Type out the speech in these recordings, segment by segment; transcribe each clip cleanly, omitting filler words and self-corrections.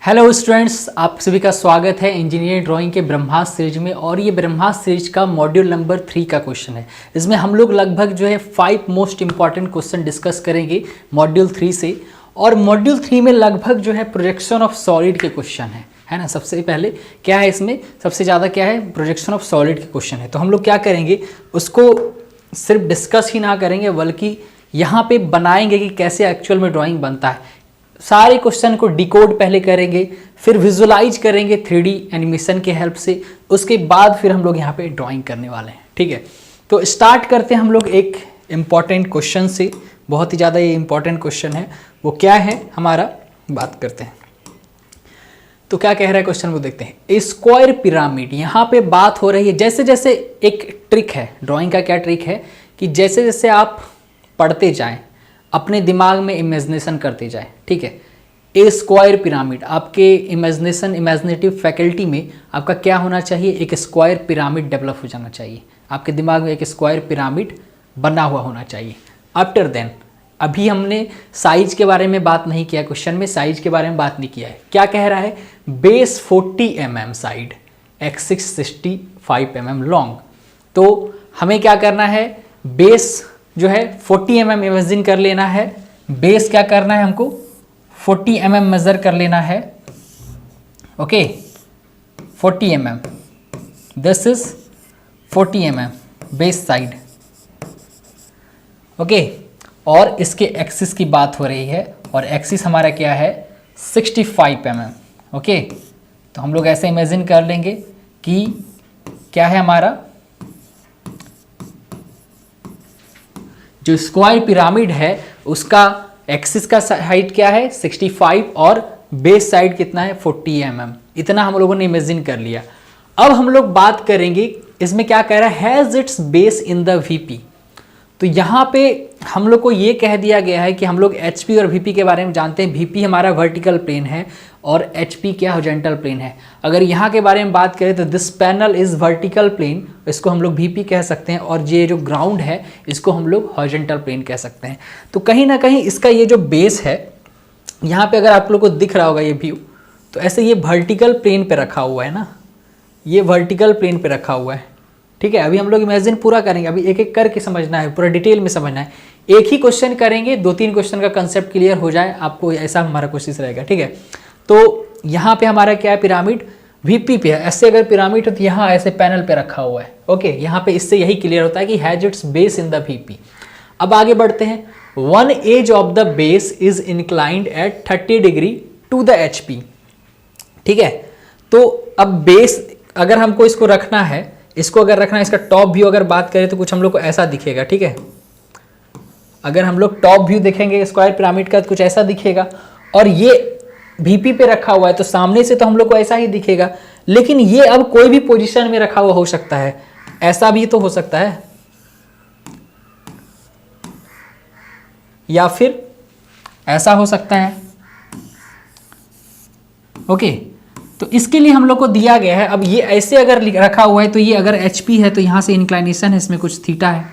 Hello students, आप सभी का स्वागत है इंजीनियरिंग ड्राइंग के ब्रह्मास्त्र सीरीज में। और ये ब्रह्मास्त्र सीरीज का मॉड्यूल नंबर 3 का क्वेश्चन है। इसमें हम लोग लगभग जो है 5 मोस्ट इंपॉर्टेंट क्वेश्चन डिस्कस करेंगे मॉड्यूल 3 से। और मॉड्यूल 3 में लगभग जो है प्रोजेक्शन ऑफ सॉलिड के क्वेश्चन है ना। सबसे पहले क्या है, इसमें सबसे ज़्यादा क्या है, प्रोजेक्शन ऑफ सॉलिड के क्वेश्चन है। तो हम लोग क्या करेंगे, उसको सिर्फ डिस्कस ही ना करेंगे बल्कि यहाँ पे बनाएंगे कि कैसे एक्चुअल में ड्राइंग बनता है। सारे क्वेश्चन को डिकोड पहले करेंगे, फिर विजुलाइज करेंगे 3D एनिमेशन के हेल्प से। उसके बाद फिर हम लोग यहाँ पे ड्राइंग करने वाले हैं, ठीक है। तो स्टार्ट करते हैं हम लोग एक इम्पॉर्टेंट क्वेश्चन से। बहुत ही ज़्यादा ये इम्पॉर्टेंट क्वेश्चन है। वो क्या है हमारा, बात करते हैं। तो क्या कह रहा है क्वेश्चन, वो देखते हैं। स्क्वायर पिरामिड, यहाँ पे बात हो रही है जैसे जैसे एक ट्रिक है ड्राइंग का। क्या ट्रिक है कि जैसे जैसे आप पढ़ते जाएं, अपने दिमाग में इमेजिनेशन करते जाएं, ठीक है। ए स्क्वायर पिरामिड, आपके इमेजिनेटिव फैकल्टी में आपका क्या होना चाहिए, एक स्क्वायर पिरामिड डेवलप हो जाना चाहिए। आपके दिमाग में एक स्क्वायर पिरामिड बना हुआ होना चाहिए। आफ्टर देन, अभी हमने साइज के बारे में बात नहीं किया, क्वेश्चन में साइज के बारे में बात नहीं किया है। क्या कह रहा है, base 40 mm side, axis 65 mm long. तो हमें क्या करना है, बेस जो है 40 mm इमेजिन कर लेना है। बेस क्या करना है, हमको 40 mm मेजर कर लेना है। Okay, 40 mm, this is 40 mm base side. Okay, और इसके एक्सिस की बात हो रही है और एक्सिस हमारा क्या है, 65 mm। ओके, तो हम लोग ऐसे इमेजिन कर लेंगे कि क्या है हमारा जो स्क्वायर पिरामिड है उसका एक्सिस का हाइट क्या है 65 और बेस साइड कितना है 40 mm। इतना हम लोगों ने इमेजिन कर लिया। अब हम लोग बात करेंगे, इसमें क्या कह रहा है, has its base in the VP. तो यहाँ पे हम लोग को ये कह दिया गया है कि हम लोग एचपी और वीपी के बारे में जानते हैं। वीपी हमारा वर्टिकल प्लेन है और एचपी क्या हॉरिजॉन्टल प्लेन है। अगर यहाँ के बारे में बात करें तो this panel is vertical plane, इसको हम लोग वीपी कह सकते हैं। और ये जो ग्राउंड है इसको हम लोग हॉरिजॉन्टल प्लेन कह सकते हैं। तो कहीं ना कहीं इसका ये जो बेस है, यहाँ पे अगर आप लोग को दिख रहा होगा ये व्यू, तो ऐसे ये वर्टिकल प्लेन पे रखा हुआ है ना, ये वर्टिकल प्लेन पे रखा हुआ है, ठीक है। अभी हम लोग इमेजिन पूरा करेंगे, अभी एक एक करके समझना है, पूरा डिटेल में समझना है। एक ही क्वेश्चन करेंगे, 2-3 क्वेश्चन का कंसेप्ट क्लियर हो जाए आपको, ऐसा हमारा कोशिश रहेगा, ठीक है। तो यहाँ पे हमारा क्या है, पिरामिड वीपी पे है। ऐसे अगर पिरामिड हो तो यहाँ ऐसे पैनल पे रखा हुआ है। ओके, यहाँ पे इससे यही क्लियर होता है कि has its base in the VP. अब आगे बढ़ते हैं। One edge of the base is inclined at 30 degree to the HP, ठीक है। तो अब बेस अगर हमको इसको रखना है, इसको अगर रखना है, इसका टॉप व्यू अगर बात करें तो कुछ हम लोग को ऐसा दिखेगा, ठीक है। अगर हम लोग टॉप व्यू देखेंगे स्क्वायर पिरामिड का तो कुछ ऐसा दिखेगा। और ये वीपी पे रखा हुआ है तो सामने से तो हम लोग को ऐसा ही दिखेगा। लेकिन ये अब कोई भी पोजीशन में रखा हुआ हो सकता है, ऐसा भी तो हो सकता है, या फिर ऐसा हो सकता है। ओके, तो इसके लिए हम लोग को दिया गया है। अब ये ऐसे अगर रखा हुआ है तो ये अगर एचपी है तो यहां से इंक्लाइनेशन है, इसमें कुछ थीटा है।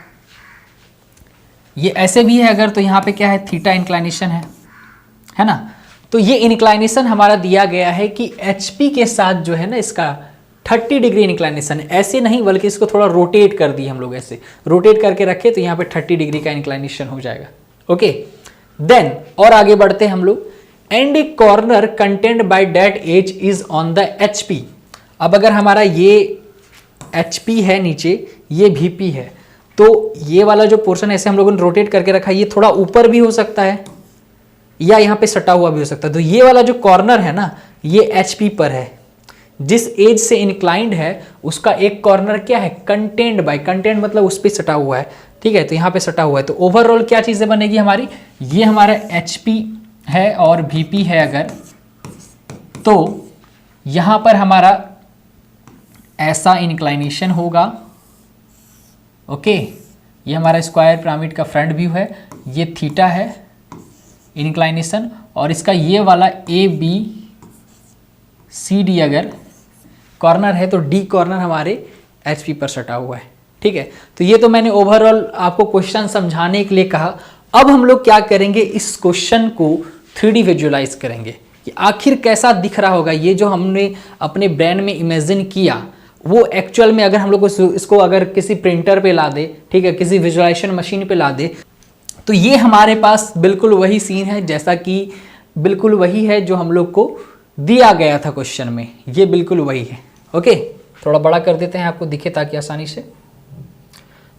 ये ऐसे भी है अगर, तो यहाँ पे क्या है, थीटा इंक्लाइनेशन है ना। तो ये इंक्लाइनेशन हमारा दिया गया है कि एचपी के साथ जो है ना, इसका 30 डिग्री इंक्लाइनेशन, ऐसे नहीं बल्कि इसको थोड़ा रोटेट कर दिए हम लोग, ऐसे रोटेट करके रखे तो यहाँ पे 30 डिग्री का इंक्लाइनेशन हो जाएगा। ओके, देन और आगे बढ़ते हैं हम लोग। And a corner contained by that edge is on the HP. अब अगर हमारा ये एचपी है नीचे, ये वीपी है, तो ये वाला जो पोर्शन ऐसे हम लोगों ने रोटेट करके रखा है, ये थोड़ा ऊपर भी हो सकता है या यहाँ पे सटा हुआ भी हो सकता है। तो ये वाला जो कॉर्नर है ना, ये एचपी पर है। जिस एज से इंक्लाइंड है उसका एक कॉर्नर क्या है, कंटेंट बाय, कंटेंट मतलब उस पर सटा हुआ है, ठीक है। तो यहाँ पे सटा हुआ है। तो ओवरऑल क्या चीजें बनेगी हमारी, ये हमारा एचपी है और वीपी है अगर, तो यहां पर हमारा ऐसा इंक्लाइनेशन होगा। ओके, ये हमारा स्क्वायर पिरामिड का फ्रंट व्यू है, ये थीटा है इंक्लाइनेशन, और इसका ये वाला ए बी सी डी अगर कॉर्नर है तो डी कॉर्नर हमारे एचपी पर सटा हुआ है, ठीक है। तो ये तो मैंने ओवरऑल आपको क्वेश्चन समझाने के लिए कहा। अब हम लोग क्या करेंगे, इस क्वेश्चन को 3D विजुअलाइज करेंगे। कि आखिर कैसा दिख रहा होगा। ये जो हमने अपने ब्रेन में इमेजिन किया वो एक्चुअल में अगर हम लोग इसको अगर किसी प्रिंटर पे ला दे, ठीक है, किसी विजुअलाइजेशन मशीन पे ला दे, तो ये हमारे पास बिल्कुल वही सीन है जैसा कि बिल्कुल वही है जो हम लोग को दिया गया था क्वेश्चन में, ये बिल्कुल वही है। ओके, थोड़ा बड़ा कर देते हैं आपको दिखे ताकि आसानी से।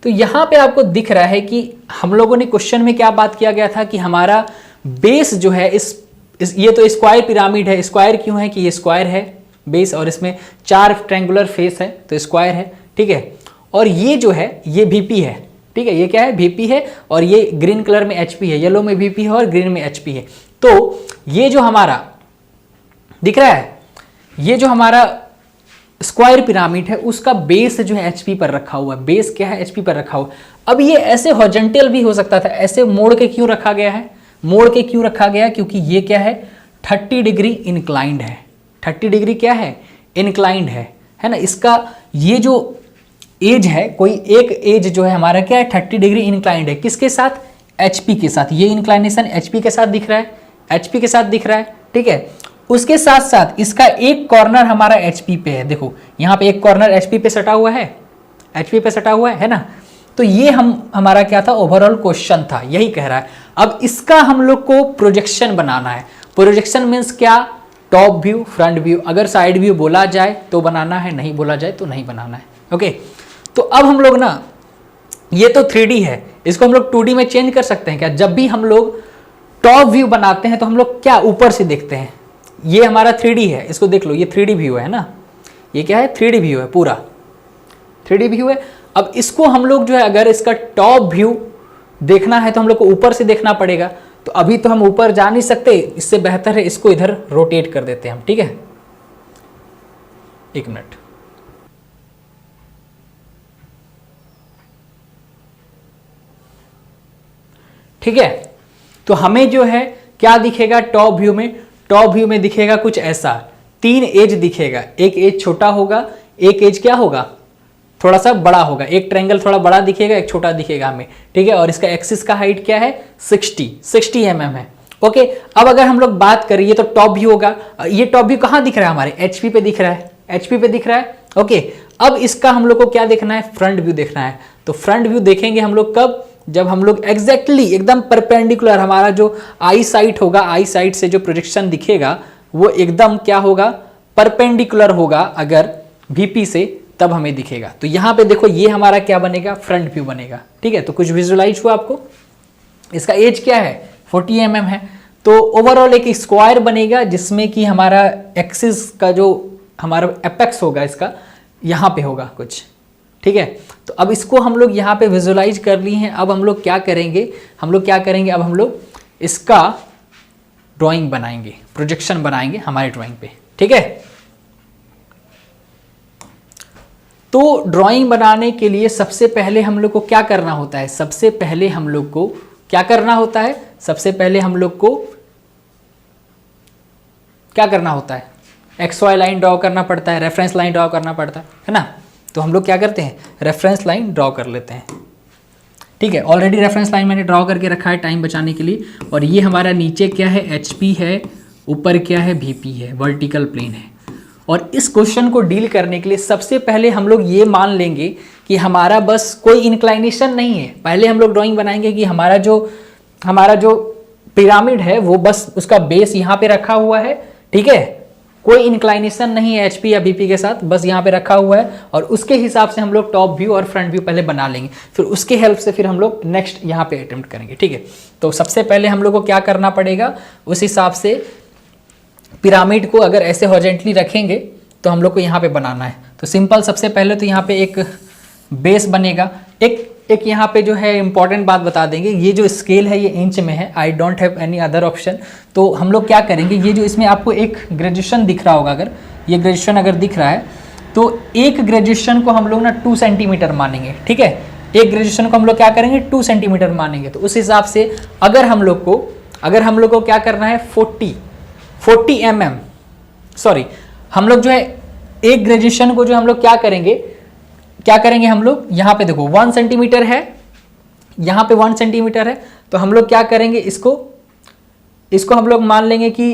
तो यहाँ पे आपको दिख रहा है कि हम लोगों ने क्वेश्चन में क्या बात किया गया था कि हमारा बेस जो है ये तो स्क्वायर पिरामिड है। स्क्वायर क्यों है कि ये स्क्वायर है बेस और इसमें 4 ट्रायंगुलर फेस है तो स्क्वायर है, ठीक है। और ये जो है ये VP है, ठीक है, ये क्या है VP है और ये ग्रीन कलर में HP है, येलो में VP है और ग्रीन में HP है। तो ये जो हमारा दिख रहा है, ये जो हमारा स्क्वायर पिरामिड है उसका बेस जो है HP पर रखा हुआ है। बेस क्या है, HP पर रखा हुआ। अब ये ऐसे हॉरिजॉन्टल भी हो सकता था, ऐसे मोड़ के क्यों रखा गया है, मोड़ के क्यों रखा गया, क्योंकि ये क्या है 30 डिग्री इंक्लाइंड है। 30 डिग्री क्या है, इंक्लाइंड है ना। इसका ये जो एज है, कोई एक एज जो है हमारा क्या है 30 डिग्री इंक्लाइंड है, किसके साथ, HP के साथ। ये इंक्लाइनेशन HP के साथ दिख रहा है, HP के साथ दिख रहा है, ठीक है। उसके साथ साथ इसका एक कॉर्नर हमारा HP पे है, देखो यहाँ पे एक कॉर्नर HP पे सटा हुआ है, HP पे सटा हुआ है ना। तो ये हमारा क्या था, ओवरऑल क्वेश्चन था, यही कह रहा है। अब इसका हम लोग को प्रोजेक्शन बनाना है। प्रोजेक्शन मीन्स क्या, टॉप व्यू, फ्रंट व्यू। अगर साइड व्यू बोला जाए तो बनाना है, नहीं बोला जाए तो नहीं बनाना है। ओके, तो अब हम लोग ना, ये तो 3D है, इसको हम लोग 2D में चेंज कर सकते हैं क्या। जब भी हम लोग टॉप व्यू बनाते हैं तो हम लोग क्या ऊपर से देखते हैं। ये हमारा 3D है, इसको देख लो, ये 3D व्यू है ना, ये क्या है 3D व्यू है, पूरा 3D व्यू है। अब इसको हम लोग जो है अगर इसका टॉप व्यू देखना है तो हम लोग को ऊपर से देखना पड़ेगा। तो अभी तो हम ऊपर जा नहीं सकते, इससे बेहतर है इसको इधर रोटेट कर देते हैं हम, ठीक है। एक मिनट, ठीक है। तो हमें जो है क्या दिखेगा टॉप व्यू में, टॉप व्यू में दिखेगा कुछ ऐसा, 3 एज दिखेगा। एक एज छोटा होगा, एक एज क्या होगा थोड़ा सा बड़ा होगा, एक ट्रायंगल थोड़ा बड़ा दिखेगा, एक छोटा दिखेगा हमें, ठीक है। और इसका एक्सिस का हाइट क्या है 60 mm है। ओके, अब अगर हम लोग बात करें, ये तो टॉप व्यू होगा, ये टॉप व्यू कहाँ दिख रहा है हमारे HP पे दिख रहा है, HP पे दिख रहा है। ओके, अब इसका हम लोग को क्या देखना है, फ्रंट व्यू देखना है। तो फ्रंट व्यू देखेंगे हम लोग कब, जब हम लोग एग्जैक्टली एकदम परपेंडिकुलर, हमारा जो आई साइट होगा, आई साइट से जो प्रोजेक्शन दिखेगा वो एकदम क्या होगा, परपेंडिकुलर होगा अगर VP से, तब हमें दिखेगा। तो यहाँ पे देखो ये हमारा क्या बनेगा, फ्रंट व्यू बनेगा, ठीक है। तो कुछ विजुअलाइज हुआ आपको। इसका एज क्या है 40 mm है। तो ओवरऑल एक स्क्वायर बनेगा जिसमें कि हमारा एक्सिस का जो हमारा एपेक्स होगा इसका यहाँ पे होगा कुछ, ठीक है। तो अब इसको हम लोग यहाँ पे विजुअलाइज कर लिए हैं। अब हम लोग क्या करेंगे, अब हम लोग इसका ड्राइंग बनाएंगे, प्रोजेक्शन बनाएंगे हमारे ड्राइंग पे, ठीक है। तो ड्राइंग बनाने के लिए सबसे पहले हम लोग को क्या करना होता है, सबसे पहले हम लोग को क्या करना होता है, सबसे पहले हम लोग को क्या करना होता है, XY लाइन ड्रॉ करना पड़ता है, रेफरेंस लाइन ड्रॉ करना पड़ता है ना। तो हम लोग क्या करते हैं, रेफरेंस लाइन ड्रॉ कर लेते हैं, ठीक है। ऑलरेडी रेफरेंस लाइन मैंने ड्रॉ करके रखा है टाइम बचाने के लिए। और ये हमारा नीचे क्या है HP है, ऊपर क्या है VP है, वर्टिकल प्लेन है। और इस क्वेश्चन को डील करने के लिए सबसे पहले हम लोग ये मान लेंगे कि हमारा बस कोई इंक्लाइनेशन नहीं है। पहले हम लोग ड्राइंग बनाएंगे कि हमारा जो पिरामिड है वो बस उसका बेस यहाँ पे रखा हुआ है, ठीक है। कोई इंक्लाइनेशन नहीं है HP या VP के साथ, बस यहाँ पे रखा हुआ है। और उसके हिसाब से हम लोग टॉप व्यू और फ्रंट व्यू पहले बना लेंगे, फिर उसके हेल्प से फिर हम लोग नेक्स्ट यहाँ पे अटेम्प्ट करेंगे, ठीक है। तो सबसे पहले हम लोग को क्या करना पड़ेगा, उस हिसाब से पिरामिड को अगर ऐसे हॉरिजॉन्टली रखेंगे तो हम लोग को यहाँ पे बनाना है। तो सिंपल, सबसे पहले तो यहाँ पे एक बेस बनेगा। एक यहाँ पे जो है इंपॉर्टेंट बात बता देंगे, ये जो स्केल है ये इंच में है, I don't have any other option. तो हम लोग क्या करेंगे, ये जो इसमें आपको एक ग्रेजुएशन दिख रहा होगा, अगर ये ग्रेजुएशन अगर दिख रहा है तो एक ग्रेजुएशन को हम लोग ना 2 सेंटीमीटर मानेंगे, ठीक है। एक ग्रेजुएशन को हम लोग क्या करेंगे 2 सेंटीमीटर मानेंगे। तो उस हिसाब से अगर हम लोग को क्या करना है 40 mm, सॉरी, हम लोग जो है एक ग्रेजुएशन को जो हम लोग क्या करेंगे हम लोग यहाँ पे देखो 1 सेंटीमीटर है, यहाँ पे 1 सेंटीमीटर है। तो हम लोग क्या करेंगे, इसको हम लोग मान लेंगे कि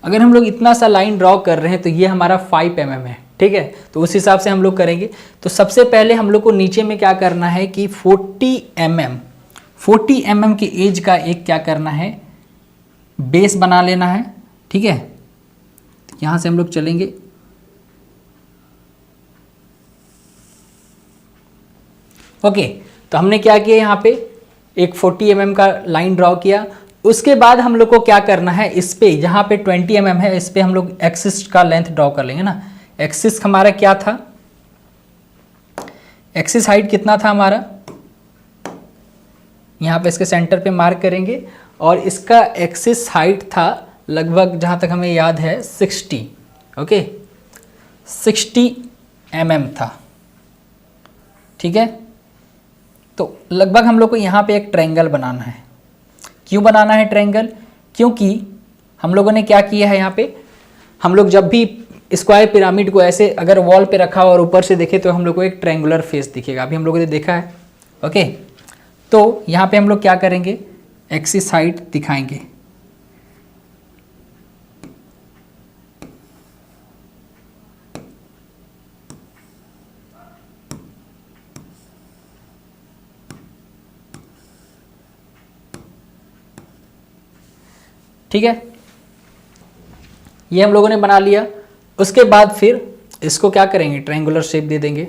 अगर हम लोग इतना सा लाइन ड्रॉ कर रहे हैं तो ये हमारा 5 mm है, ठीक है। तो उस हिसाब से हम लोग करेंगे। तो सबसे पहले हम लोग को नीचे में क्या करना है कि 40 mm की एज का एक क्या करना है, बेस बना लेना है, ठीक है। यहाँ से हम लोग चलेंगे, ओके। तो हमने क्या किया, यहाँ पे एक 40 mm का लाइन ड्रॉ किया। उसके बाद हम लोग को क्या करना है, इस पे जहाँ पे 20 mm है इस पे हम लोग एक्सिस का लेंथ ड्रॉ कर लेंगे ना। एक्सिस हमारा क्या था, एक्सिस हाइट कितना था हमारा, यहाँ पे इसके सेंटर पे मार्क करेंगे और इसका एक्सिस हाइट था लगभग, जहाँ तक हमें याद है 60, ओके 60 mm था, ठीक है। तो लगभग हम लोग को यहाँ पे एक ट्रायंगल बनाना है। क्यों बनाना है ट्रायंगल, क्योंकि हम लोगों ने क्या किया है, यहाँ पे हम लोग जब भी स्क्वायर पिरामिड को ऐसे अगर वॉल पे रखा और ऊपर से देखे तो हम लोग को एक ट्रायंगुलर फेस दिखेगा, अभी हम लोगों ने देखा है, ओके। तो यहाँ पे हम लोग क्या करेंगे, एक्सिस हाइट दिखाएंगे, ठीक है। ये हम लोगों ने बना लिया। उसके बाद फिर इसको क्या करेंगे, ट्रायंगुलर शेप दे देंगे,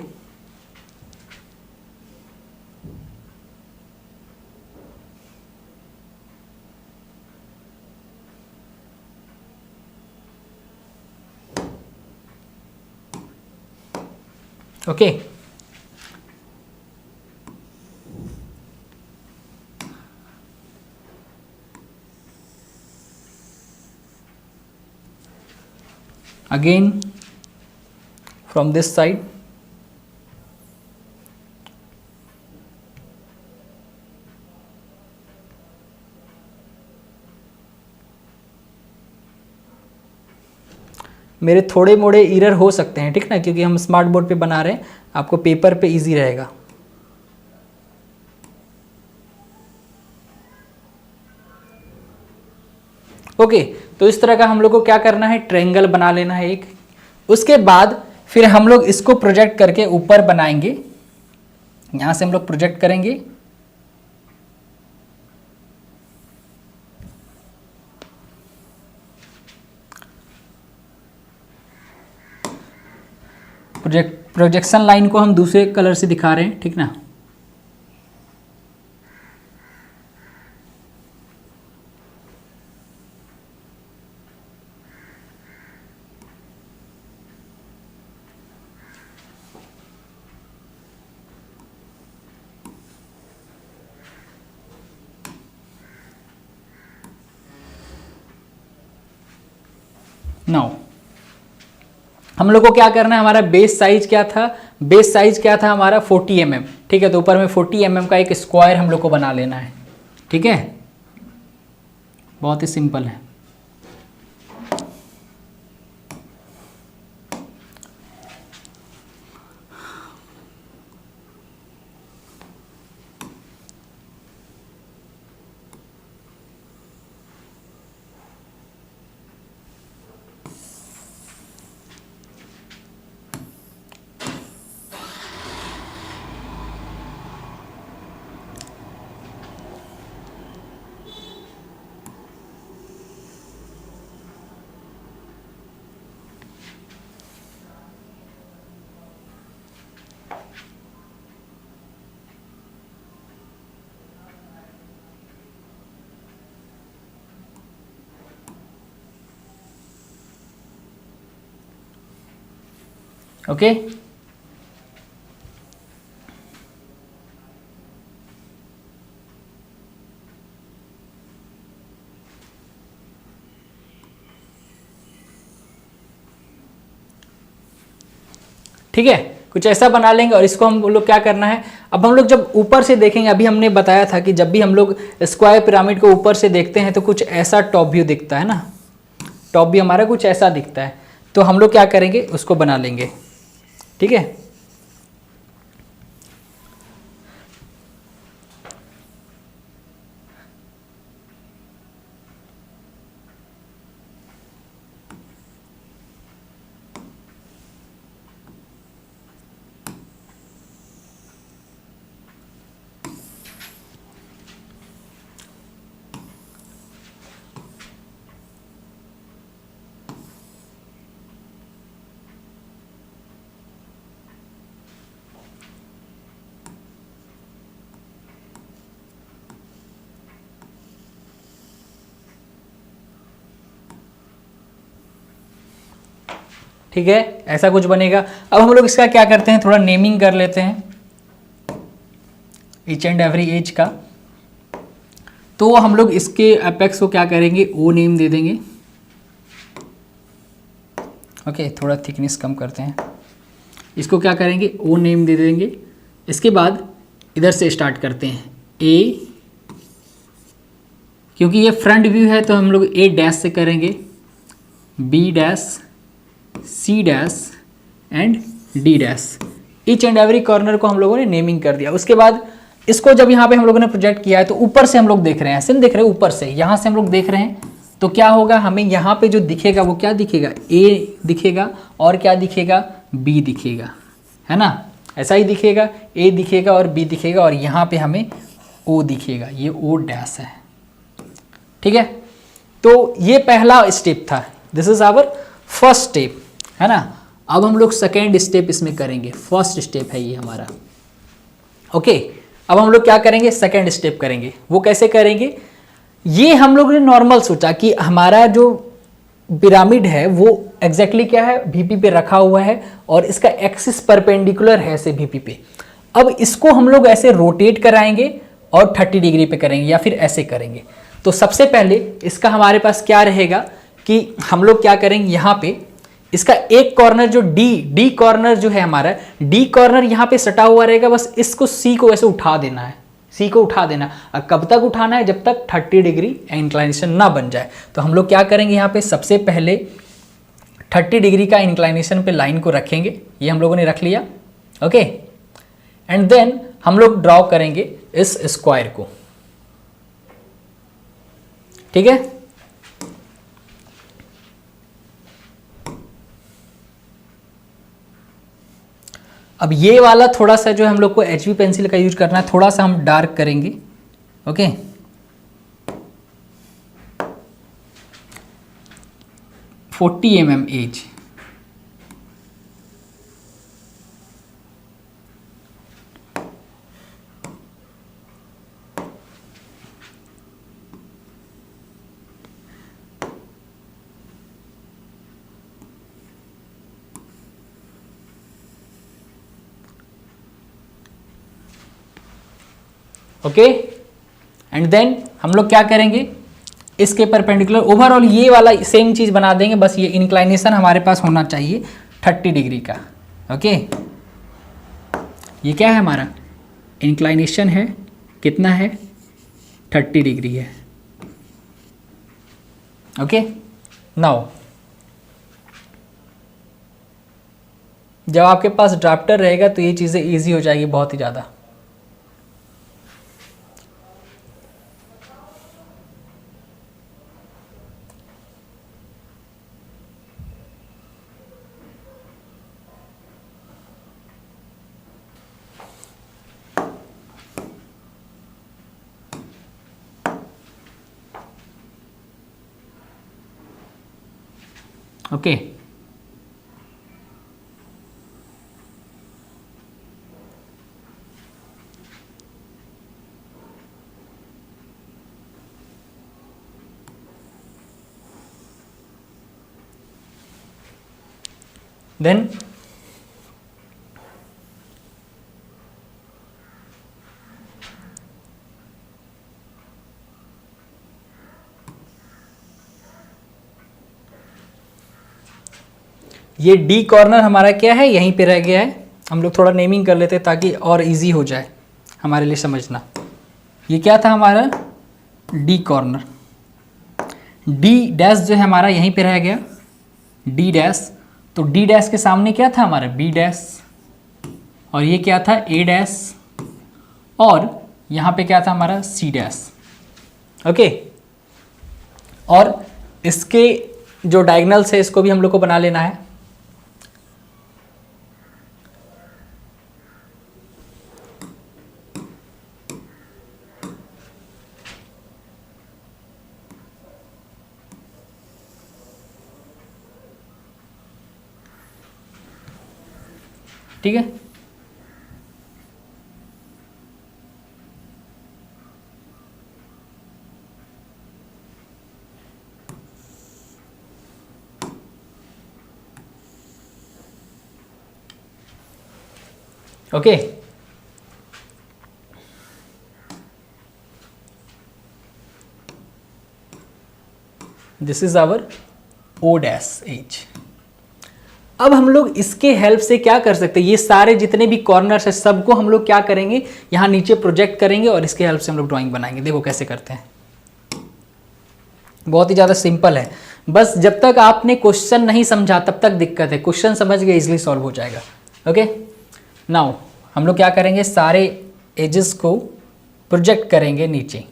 okay. Again from this side, मेरे थोड़े मोड़े एरर हो सकते हैं, ठीक ना, क्योंकि हम स्मार्ट बोर्ड पे बना रहे हैं, आपको पेपर पे इजी रहेगा। ओके, तो इस तरह का हम लोग को क्या करना है, ट्रायंगल बना लेना है एक। उसके बाद फिर हम लोग इसको प्रोजेक्ट करके ऊपर बनाएंगे, यहां से हम लोग प्रोजेक्ट करेंगे, प्रोजेक्शन लाइन को हम दूसरे कलर से दिखा रहे हैं, ठीक ना। नाउ हम लोग को क्या करना है, हमारा बेस साइज क्या था, बेस साइज क्या था हमारा 40 mm, ठीक है। तो ऊपर में 40 mm का एक स्क्वायर हम लोग को बना लेना है, ठीक है। बहुत ही सिंपल है। ओके, ठीक है। कुछ ऐसा बना लेंगे और इसको हम लोग क्या करना है, अब हम लोग जब ऊपर से देखेंगे, अभी हमने बताया था कि जब भी हम लोग स्क्वायर पिरामिड को ऊपर से देखते हैं तो कुछ ऐसा टॉप व्यू दिखता है ना, टॉप व्यू हमारा कुछ ऐसा दिखता है। तो हम लोग क्या करेंगे, उसको बना लेंगे, ठीक है। ठीक है, ऐसा कुछ बनेगा। अब हम लोग इसका क्या करते हैं, थोड़ा नेमिंग कर लेते हैं ईच एंड एवरी एज का। तो हम लोग इसके एपेक्स को क्या करेंगे, ओ नेम दे देंगे। ओके, थोड़ा थिकनेस कम करते हैं, इसको क्या करेंगे, ओ नेम दे देंगे। इसके बाद इधर से स्टार्ट करते हैं ए, क्योंकि ये फ्रंट व्यू है तो हम लोग ए डैश से करेंगे, B dash, C dash and D dash. Each and every corner को हम लोगों ने नेमिंग कर दिया। उसके बाद इसको जब यहाँ पे हम लोगों ने प्रोजेक्ट किया है तो ऊपर से हम लोग देख रहे हैं, ऐसे नहीं देख रहे हैं, ऊपर से यहाँ से हम लोग देख रहे हैं, तो क्या होगा, हमें यहाँ पे जो दिखेगा वो क्या दिखेगा, ए दिखेगा और क्या दिखेगा, बी दिखेगा, है ना, ऐसा ही दिखेगा, ए दिखेगा और बी दिखेगा और यहाँ पे हमें ओ दिखेगा, ये ओ डैश है, ठीक है। तो ये पहला स्टेप था, this is our first step, है ना। अब हम लोग सेकेंड स्टेप इसमें करेंगे, फर्स्ट स्टेप है ये हमारा, ओके। अब हम लोग क्या करेंगे, सेकेंड स्टेप करेंगे। वो कैसे करेंगे, ये हम लोग ने नॉर्मल सोचा कि हमारा जो पिरामिड है वो एग्जैक्टली क्या है, वीपी पे रखा हुआ है और इसका एक्सिस परपेंडिकुलर है ऐसे वीपी पे। अब इसको हम लोग ऐसे रोटेट कराएंगे और 30 डिग्री पे करेंगे या फिर ऐसे करेंगे। तो सबसे पहले इसका हमारे पास क्या रहेगा कि हम लोग क्या करेंगे, यहाँ पे इसका एक कॉर्नर जो डी कॉर्नर जो है हमारा, डी कॉर्नर यहाँ पे सटा हुआ रहेगा, बस इसको सी को ऐसे उठा देना है, सी को उठा देना। अब कब तक उठाना है, जब तक 30 डिग्री इंक्लाइनेशन ना बन जाए। तो हम लोग क्या करेंगे, यहाँ पे सबसे पहले 30 डिग्री का इंक्लाइनेशन पे लाइन को रखेंगे, ये हम लोगों ने रख लिया, ओके। एंड देन हम लोग ड्रॉ करेंगे इस स्क्वायर को, ठीक है। अब ये वाला थोड़ा सा जो हम लोग को HB पेंसिल का यूज करना है, थोड़ा सा हम डार्क करेंगे, okay. 40 mm edge, okay. And then हम लोग क्या करेंगे, इसके परपेंडिकुलर ओवरऑल ये वाला सेम चीज बना देंगे, बस ये इंक्लाइनेशन हमारे पास होना चाहिए 30 डिग्री का, ओके। ये क्या है हमारा इंक्लाइनेशन है, कितना है, 30 डिग्री है, ओके। नाउ जब आपके पास ड्राफ्टर रहेगा तो ये चीज़ें इजी हो जाएगी बहुत ही ज़्यादा। ओके, देन ये डी कॉर्नर हमारा क्या है, यहीं पे रह गया है। हम लोग थोड़ा नेमिंग कर लेते हैं ताकि और इजी हो जाए हमारे लिए समझना। ये क्या था हमारा डी कॉर्नर, डी डैश जो है हमारा यहीं पे रह गया, डी डैश। तो डी डैश के सामने क्या था हमारा बी डैश, और ये क्या था ए डैश, और यहाँ पे क्या था हमारा सी डैश, ओके। और इसके जो डायगोनल्स है इसको भी हम लोग को बना लेना है। ठीक है, okay, this is our O dash edge. अब हम लोग इसके हेल्प से क्या कर सकते हैं, ये सारे जितने भी कॉर्नर्स है सबको हम लोग क्या करेंगे, यहाँ नीचे प्रोजेक्ट करेंगे और इसके हेल्प से हम लोग ड्राइंग बनाएंगे। देखो कैसे करते हैं, बहुत ही ज़्यादा सिंपल है। बस जब तक आपने क्वेश्चन नहीं समझा तब तक दिक्कत है, क्वेश्चन समझ गए इजिली सॉल्व हो जाएगा। ओके, नाउ हम लोग क्या करेंगे, सारे एजेस को प्रोजेक्ट करेंगे नीचे।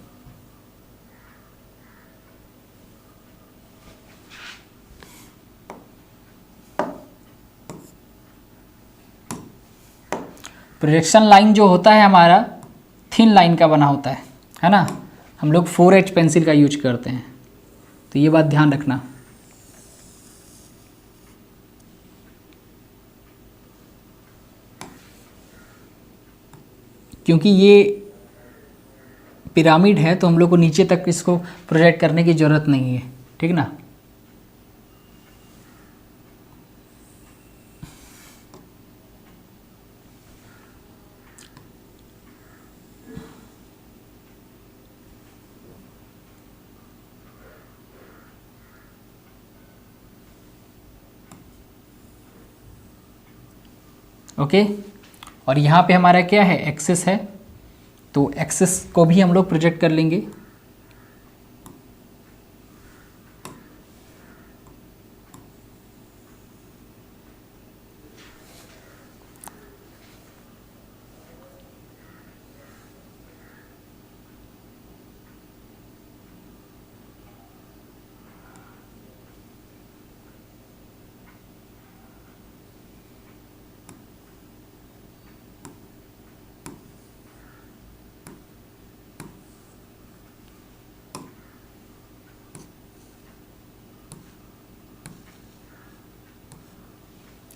प्रोजेक्शन लाइन जो होता है हमारा थिन लाइन का बना होता है ना। हम लोग 4H पेंसिल का यूज करते हैं, तो ये बात ध्यान रखना। क्योंकि ये पिरामिड है तो हम लोग को नीचे तक इसको प्रोजेक्ट करने की ज़रूरत नहीं है, ठीक ना। ओके, और यहाँ पे हमारा क्या है, एक्सिस है, तो एक्सिस को भी हम लोग प्रोजेक्ट कर लेंगे।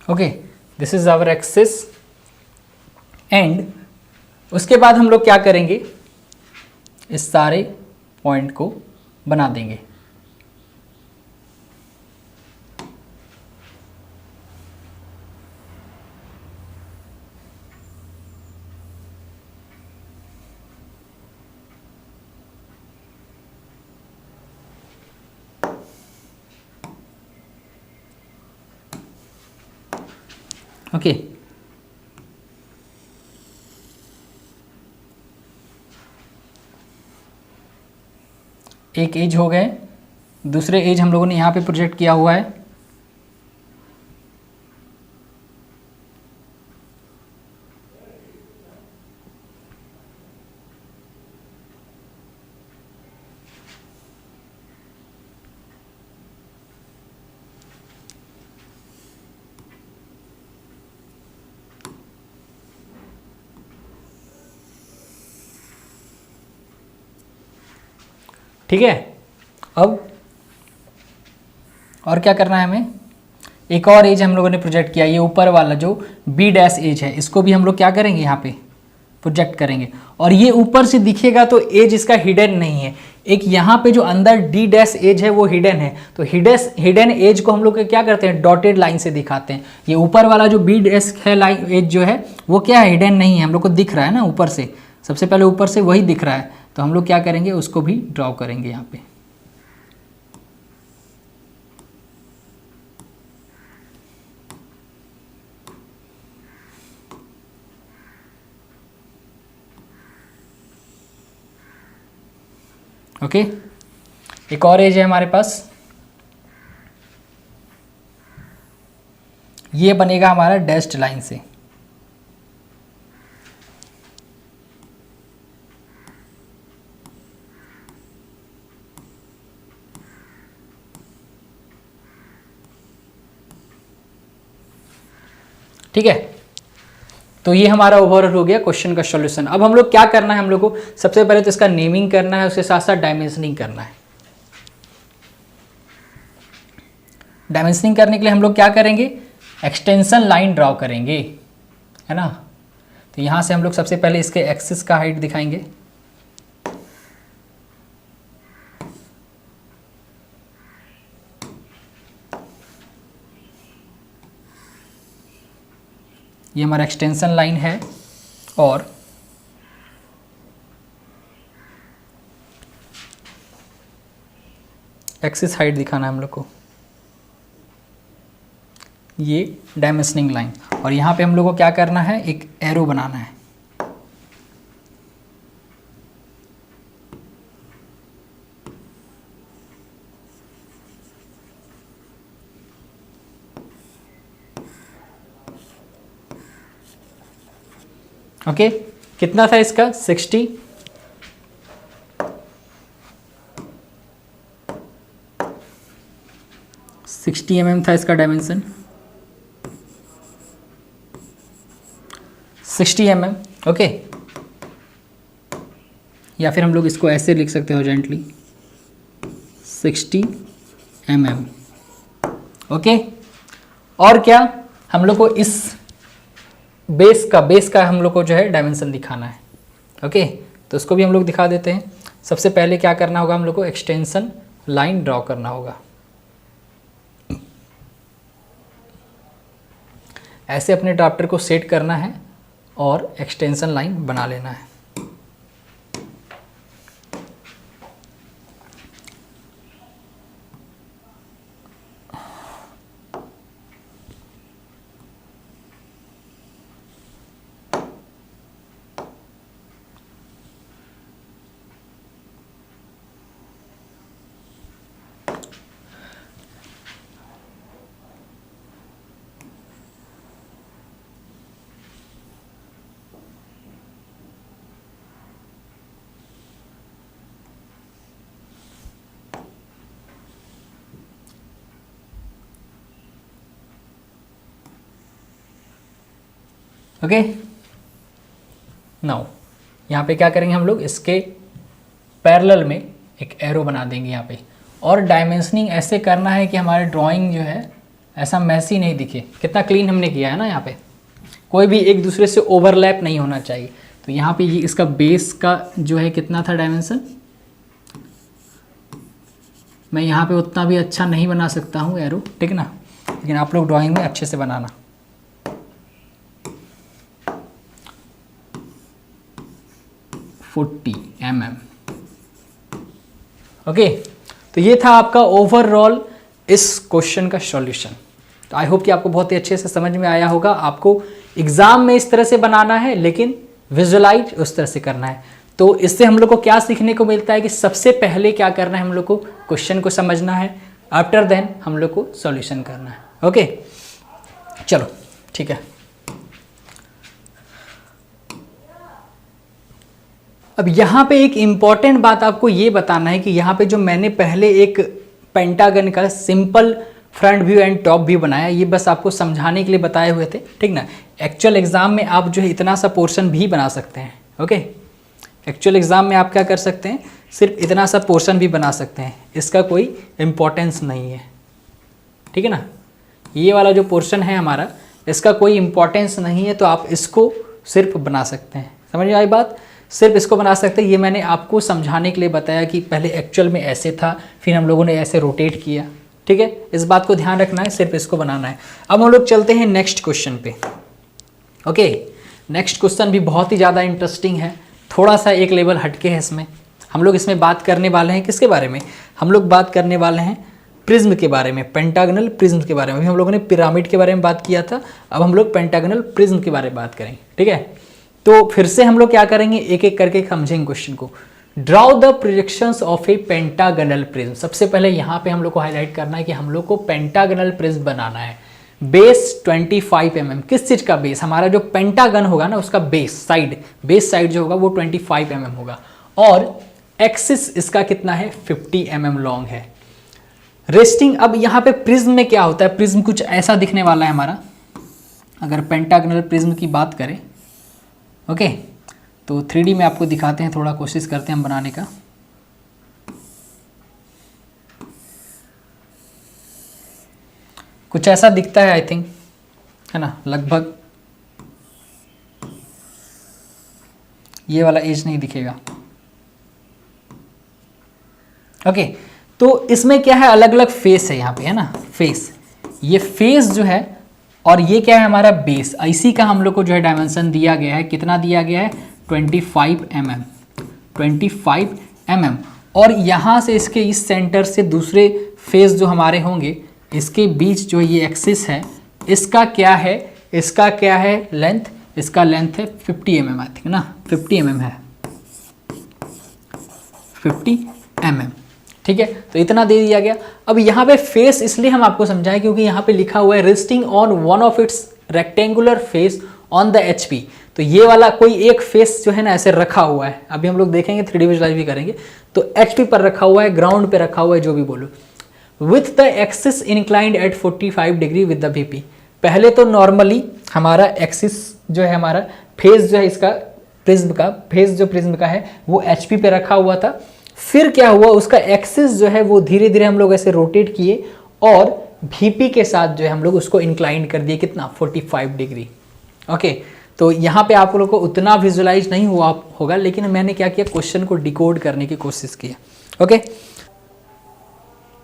Okay, this is our axis and उसके बाद हम लोग क्या करेंगे, इस सारे पॉइंट को बना देंगे। ओके, एक एज हो गए, दूसरे एज हम लोगों ने यहाँ पे प्रोजेक्ट किया हुआ है। ठीक है, अब और क्या करना है हमें, एक और एज हम लोगों ने प्रोजेक्ट किया, ये ऊपर वाला जो बी डैश एज है, इसको भी हम लोग क्या करेंगे, यहाँ पे प्रोजेक्ट करेंगे। और ये ऊपर से दिखेगा तो एज इसका हिडन नहीं है, एक यहाँ पे जो अंदर डी डैश एज है वो हिडन है, तो हिडन एज को हम लोग क्या करते हैं, डॉटेड लाइन से दिखाते हैं। ये ऊपर वाला जो बी डैश है लाइन एज जो है वो क्या है, हिडन नहीं है, हम लोग को दिख रहा है ना ऊपर से, सबसे पहले ऊपर से वही दिख रहा है, तो हम लोग क्या करेंगे, उसको भी ड्रॉ करेंगे यहाँ पे। ओके, एक और एज है हमारे पास, ये बनेगा हमारा डैश्ड लाइन से। ठीक है, तो ये हमारा ओवरऑल हो गया क्वेश्चन का सॉल्यूशन। अब हम लोग क्या करना है, हम लोग को सबसे पहले तो इसका नेमिंग करना है, उसके साथ साथ डायमेंशनिंग करना है। डायमेंशनिंग करने के लिए हम लोग क्या करेंगे, एक्सटेंशन लाइन ड्रॉ करेंगे, है ना। तो यहाँ से हम लोग सबसे पहले इसके एक्सिस का हाइट दिखाएंगे। ये हमारा एक्सटेंशन लाइन है और एक्सिस हाइट दिखाना है हम लोग को, ये डायमेंशनिंग लाइन, और यहाँ पे हम लोग को क्या करना है, एक एरो बनाना है। ओके, कितना था इसका 60 mm था इसका डायमेंशन, 60 mm। ओके, या फिर हम लोग इसको ऐसे लिख सकते हो जेंटली 60 mm। ओके, और क्या हम लोग को इस बेस का हम लोग को जो है डायमेंशन दिखाना है। ओके, तो उसको भी हम लोग दिखा देते हैं। सबसे पहले क्या करना होगा, हम लोग को एक्सटेंशन लाइन ड्रॉ करना होगा। ऐसे अपने ड्राफ्टर को सेट करना है और एक्सटेंशन लाइन बना लेना है। ओके, नाउ यहाँ पे क्या करेंगे हम लोग, इसके पैरेलल में एक एरो बना देंगे यहाँ पे, और डायमेंशनिंग ऐसे करना है कि हमारे ड्राइंग जो है ऐसा मैसी नहीं दिखे। कितना क्लीन हमने किया है ना, यहाँ पे कोई भी एक दूसरे से ओवरलैप नहीं होना चाहिए। तो यहाँ पे ये इसका बेस का जो है कितना था डायमेंशन, मैं यहाँ पे उतना भी अच्छा नहीं बना सकता हूँ एरो, ठीक है ना, लेकिन आप लोग ड्राइंग में अच्छे से बनाना। mm। ओके, तो ये था आपका ओवरऑल इस क्वेश्चन का सॉल्यूशन। तो आई होप कि आपको बहुत ही अच्छे से समझ में आया होगा। आपको एग्जाम में इस तरह से बनाना है, लेकिन विजुअलाइज उस तरह से करना है। तो इससे हम लोग को क्या सीखने को मिलता है कि सबसे पहले क्या करना है, हम लोग को क्वेश्चन को समझना है, आफ्टर देन हम लोग को सॉल्यूशन करना है। ओके, चलो ठीक है। अब यहाँ पे एक इम्पॉर्टेंट बात आपको ये बताना है कि यहाँ पे जो मैंने पहले एक पेंटागन का simple front view and top view बनाया, ये बस आपको समझाने के लिए बताए हुए थे, ठीक ना। एक्चुअल एग्जाम में आप जो है इतना सा पोर्शन भी बना सकते हैं। ओके, एक्चुअल एग्जाम में आप क्या कर सकते हैं, सिर्फ इतना सा पोर्शन भी बना सकते हैं, इसका कोई इम्पोर्टेंस नहीं है, ठीक है ना। ये वाला जो पोर्शन है हमारा, इसका कोई इम्पोर्टेंस नहीं है, तो आप इसको सिर्फ बना सकते हैं। समझ में आई बात, सिर्फ इसको बना सकते हैं। ये मैंने आपको समझाने के लिए बताया कि पहले एक्चुअल में ऐसे था, फिर हम लोगों ने ऐसे रोटेट किया, ठीक है। इस बात को ध्यान रखना है, सिर्फ इसको बनाना है। अब हम लोग चलते हैं नेक्स्ट क्वेश्चन पे। ओके, नेक्स्ट क्वेश्चन भी बहुत ही ज़्यादा इंटरेस्टिंग है, थोड़ा सा एक लेवल हटके है इसमें। हम लोग इसमें बात करने वाले हैं किसके बारे में, हम लोग बात करने वाले हैं प्रिज्म के बारे में, पेंटागनल प्रिज्म के बारे में। अभी हम लोगों ने पिरामिड के बारे में बात किया था, अब हम लोग पेंटागनल प्रिज्म के बारे में बात करेंगे, ठीक है। तो फिर से हम लोग क्या करेंगे, एक एक करके समझेंगे क्वेश्चन को। Draw the projections of A pentagonal prism. सबसे पहले यहाँ पे हम लोग को हाईलाइट करना है कि हम लोग को पेंटागनल प्रिज्म बनाना है। बेस 25 mm, किस चीज़ का बेस, हमारा जो पेंटागन होगा ना उसका बेस साइड जो होगा वो 25 mm होगा, और एक्सिस इसका कितना है 50 mm लॉन्ग है। रेस्टिंग, अब यहाँ पे प्रिज्म में क्या होता है, प्रिज्म कुछ ऐसा दिखने वाला है हमारा, अगर पेंटागनल प्रिज्म की बात करें। ओके, तो 3D में आपको दिखाते हैं, थोड़ा कोशिश करते हैं हम बनाने का। कुछ ऐसा दिखता है आई थिंक, है ना, लगभग ये वाला एज नहीं दिखेगा। ओके, तो इसमें क्या है, अलग अलग फेस है यहाँ पे, है ना, फेस। ये फेस जो है और ये क्या है हमारा बेस। इसी का हम लोग को जो है डायमेंशन दिया गया है, कितना दिया गया है 25 mm, 25 mm। और यहाँ से इसके इस सेंटर से दूसरे फेस जो हमारे होंगे इसके बीच जो ये एक्सिस है इसका क्या है, इसका क्या है लेंथ, इसका लेंथ है 50 mm आई थिंक ना, 50 mm है, 50 mm। ठीक है, तो इतना दे दिया गया। अब यहाँ पे फेस इसलिए हम आपको समझाएं क्योंकि यहाँ पे लिखा हुआ है resting on one of its rectangular face on the HP. तो ये वाला कोई एक फेस जो है ना ऐसे रखा हुआ है, अभी हम लोग देखेंगे 3D विजुअलाइज भी करेंगे, तो एचपी पर रखा हुआ है, ग्राउंड पे रखा हुआ है, जो भी बोलो, with the axis inclined at 45 degree with the VP. पहले तो नॉर्मली हमारा एक्सिस जो है, हमारा फेस जो है इसका प्रिज्म का, फेस जो प्रिज्म का है वो एचपी पे रखा हुआ था। फिर क्या हुआ, उसका एक्सिस जो है वो धीरे धीरे हम लोग ऐसे रोटेट किए और वीपी के साथ जो है हम लोग उसको इंक्लाइंड कर दिए, कितना 45 डिग्री। ओके, तो यहाँ पे आप लोग को उतना विजुअलाइज नहीं हुआ होगा, लेकिन मैंने क्या किया, क्वेश्चन को डिकोड करने की कोशिश की। ओके,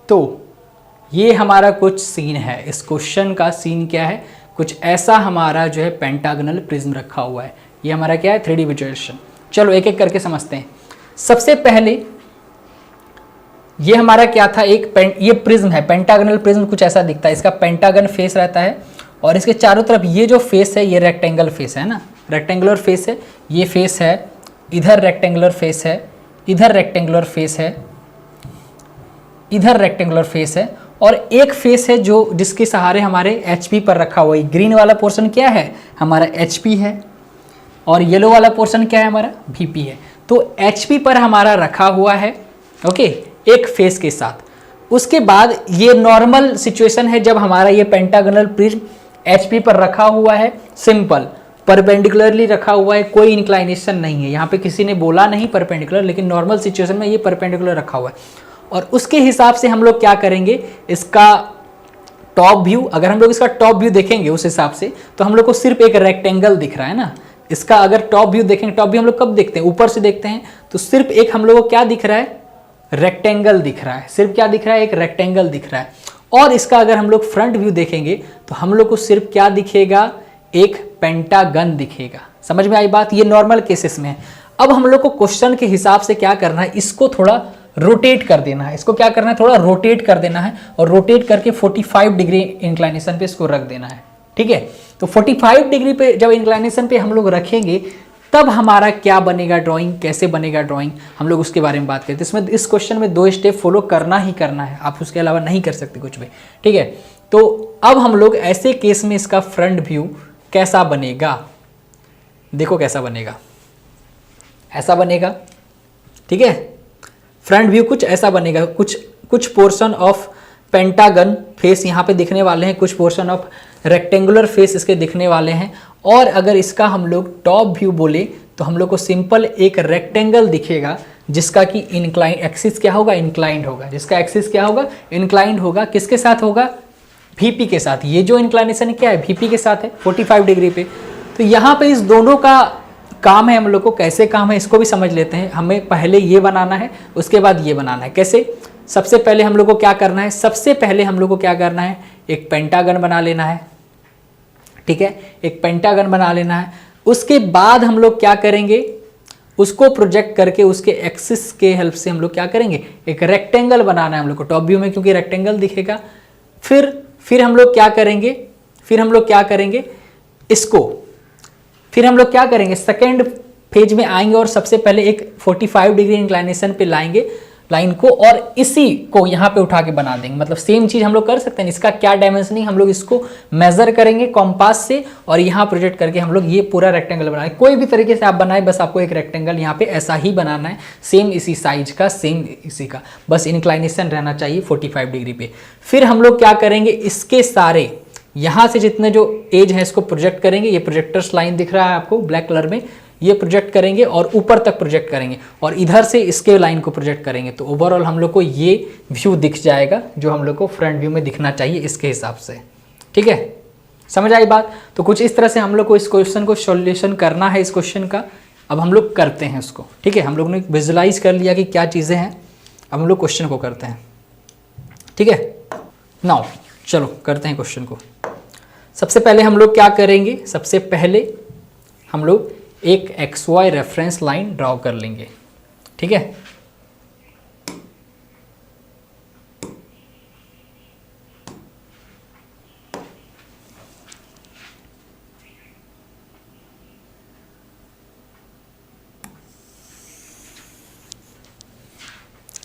तो ये हमारा कुछ सीन है, इस क्वेश्चन का सीन क्या है, कुछ ऐसा हमारा जो है पेंटागनल प्रिज्म रखा हुआ है। ये हमारा क्या है 3D विजुअलाइजेशन। चलो एक एक करके समझते हैं। सबसे पहले ये हमारा क्या था, ये प्रिज्म है, पेंटागनल प्रिज्म कुछ ऐसा दिखता है, इसका पेंटागन फेस रहता है और इसके चारों तरफ ये जो फेस है ये रेक्टेंगल फेस है ना, रेक्टेंगुलर फेस है, ये फेस है, इधर रेक्टेंगुलर फेस है, इधर रेक्टेंगुलर फेस है, इधर रेक्टेंगुलर फेस है, और एक फेस है जो जिसके सहारे हमारे एचपी पर रखा हुआ है। ग्रीन वाला पोर्शन क्या है हमारा एचपी है और येलो वाला पोर्शन क्या है हमारा वीपी है। तो एचपी पर हमारा रखा हुआ है, ओके, एक फेस के साथ। उसके बाद ये नॉर्मल सिचुएशन है जब हमारा ये पेंटागनल प्रिज्म एचपी पर रखा हुआ है, सिंपल परपेंडिकुलरली रखा हुआ है, कोई इंक्लाइनेशन नहीं है, यहाँ पे किसी ने बोला नहीं परपेंडिकुलर, लेकिन नॉर्मल सिचुएशन में ये परपेंडिकुलर रखा हुआ है। और उसके हिसाब से हम लोग क्या करेंगे, इसका टॉप व्यू, अगर हम लोग इसका टॉप व्यू देखेंगे उस हिसाब से तो हम लोग को सिर्फ एक रेक्टेंगल दिख रहा है ना। इसका अगर टॉप व्यू देखेंगे, टॉप व्यू हम लोग कब देखते हैं, ऊपर से देखते हैं, तो सिर्फ एक हम लोग को क्या दिख रहा है, रेक्टेंगल दिख रहा है, सिर्फ क्या दिख रहा है, एक रेक्टेंगल दिख रहा है। और इसका अगर हम लोग फ्रंट व्यू देखेंगे तो हम लोग को सिर्फ क्या दिखेगा, एक पेंटागन दिखेगा। समझ में आई बात, ये नॉर्मल केसेस में है। अब हम लोग को क्वेश्चन के हिसाब से क्या करना है, इसको थोड़ा रोटेट कर देना है, इसको क्या करना है, थोड़ा रोटेट कर देना है, और रोटेट करके 45 डिग्री इंक्लाइनेशन पे इसको रख देना है। ठीक है, तो 45 डिग्री पे जब इंक्लाइनेशन पे हम लोग रखेंगे तब हमारा क्या बनेगा ड्राइंग, कैसे बनेगा ड्राइंग, हम लोग उसके बारे में बात करते हैं। इसमें इस क्वेश्चन में 2 स्टेप फॉलो करना ही करना है, आप उसके अलावा नहीं कर सकते कुछ भी। ठीक है, तो अब हम लोग ऐसे केस में इसका फ्रंट व्यू कैसा बनेगा, देखो कैसा बनेगा, ऐसा बनेगा। ठीक है, फ्रंट व्यू कुछ ऐसा बनेगा, कुछ पोर्शन ऑफ पेंटागन फेस यहाँ पे दिखने वाले हैं, कुछ पोर्शन ऑफ रेक्टेंगुलर फेस इसके दिखने वाले हैं। और अगर इसका हम लोग टॉप व्यू बोले तो हम लोग को सिंपल एक रेक्टेंगल दिखेगा जिसका कि इंक्लाइन एक्सिस क्या होगा, इंक्लाइंड होगा, जिसका एक्सिस क्या होगा, इंक्लाइंड होगा। किसके साथ होगा, वीपी के साथ। ये जो इंक्लाइनेशन क्या है, वीपी के साथ है 45 डिग्री पे। तो यहाँ पे इस दोनों का काम है, हम लोग को कैसे काम है इसको भी समझ लेते हैं। हमें पहले ये बनाना है, उसके बाद ये बनाना है। कैसे, सबसे पहले हम लोग को क्या करना है, सबसे पहले हम लोग को क्या करना है, एक पेंटागन बना लेना है। ठीक है, एक पेंटागन बना लेना है। उसके बाद हम लोग क्या करेंगे, उसको प्रोजेक्ट करके उसके एक्सिस के हेल्प से हम लोग क्या करेंगे, एक रेक्टेंगल बनाना है हम लोग को टॉप व्यू में, क्योंकि रेक्टेंगल दिखेगा। फिर हम लोग क्या करेंगे, इसको फिर हम लोग क्या करेंगे, सेकेंड फेज में आएंगे और सबसे पहले एक 45 डिग्री इंक्लाइनेशन पे लाएंगे लाइन को, और इसी को यहाँ पे उठा के बना देंगे। मतलब सेम चीज हम लोग कर सकते हैं। इसका क्या डायमेंशनिंग, हम लोग इसको मेजर करेंगे कॉम्पास से और यहाँ प्रोजेक्ट करके हम लोग ये पूरा रेक्टेंगल बनाएंगे। कोई भी तरीके से आप बनाए, बस आपको एक रेक्टेंगल यहाँ पे ऐसा ही बनाना है, सेम इसी साइज का, सेम इसी का, बस इंक्लाइनेशन रहना चाहिए 45 डिग्री पे। फिर हम लोग क्या करेंगे, इसके सारे यहाँ से जितने जो एज है इसको प्रोजेक्ट करेंगे। ये प्रोजेक्टर्स लाइन दिख रहा है आपको ब्लैक कलर में, ये प्रोजेक्ट करेंगे और ऊपर तक प्रोजेक्ट करेंगे और इधर से इसके लाइन को प्रोजेक्ट करेंगे। तो ओवरऑल हम लोग को ये व्यू दिख जाएगा जो हम लोग को फ्रंट व्यू में दिखना चाहिए इसके हिसाब से। ठीक है, समझ आई बात। तो कुछ इस तरह से हम लोग को इस क्वेश्चन को सॉल्यूशन करना है, इस क्वेश्चन का। अब हम लोग करते हैं उसको। ठीक है, हम लोग ने विजुलाइज कर लिया कि क्या चीज़ें हैं, अब हम लोग क्वेश्चन को करते हैं। ठीक है, नाउ चलो करते हैं क्वेश्चन को। सबसे पहले हम लोग क्या करेंगे, सबसे पहले हम लोग एक X Y reference line draw कर लेंगे। ठीक है,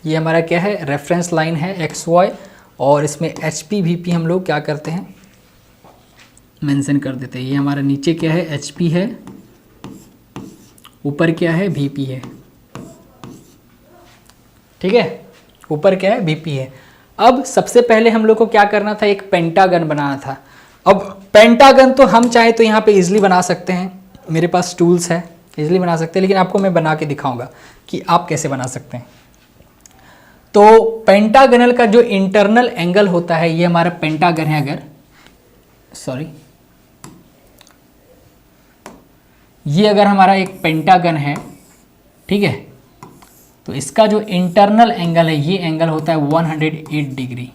ये हमारा क्या है, रेफरेंस लाइन है एक्स वाई, और इसमें एच पी वी पी हम लोग क्या करते हैं, मेंशन कर देते हैं। ये हमारा नीचे क्या है, एच पी है, ऊपर क्या है, वी पी है। ठीक है, ऊपर क्या है, वी पी है। अब सबसे पहले हम लोग को क्या करना था, एक पेंटागन बनाना था। अब पेंटागन तो हम चाहे तो यहाँ पे इजीली बना सकते हैं, मेरे पास टूल्स है, इजीली बना सकते हैं, लेकिन आपको मैं बना के दिखाऊंगा कि आप कैसे बना सकते हैं। तो पेंटागनल का जो इंटरनल एंगल होता है, ये हमारा पेंटागन है, अगर सॉरी ये अगर हमारा एक पेंटागन है, ठीक है, तो इसका जो इंटरनल एंगल है, ये एंगल होता है 108 डिग्री,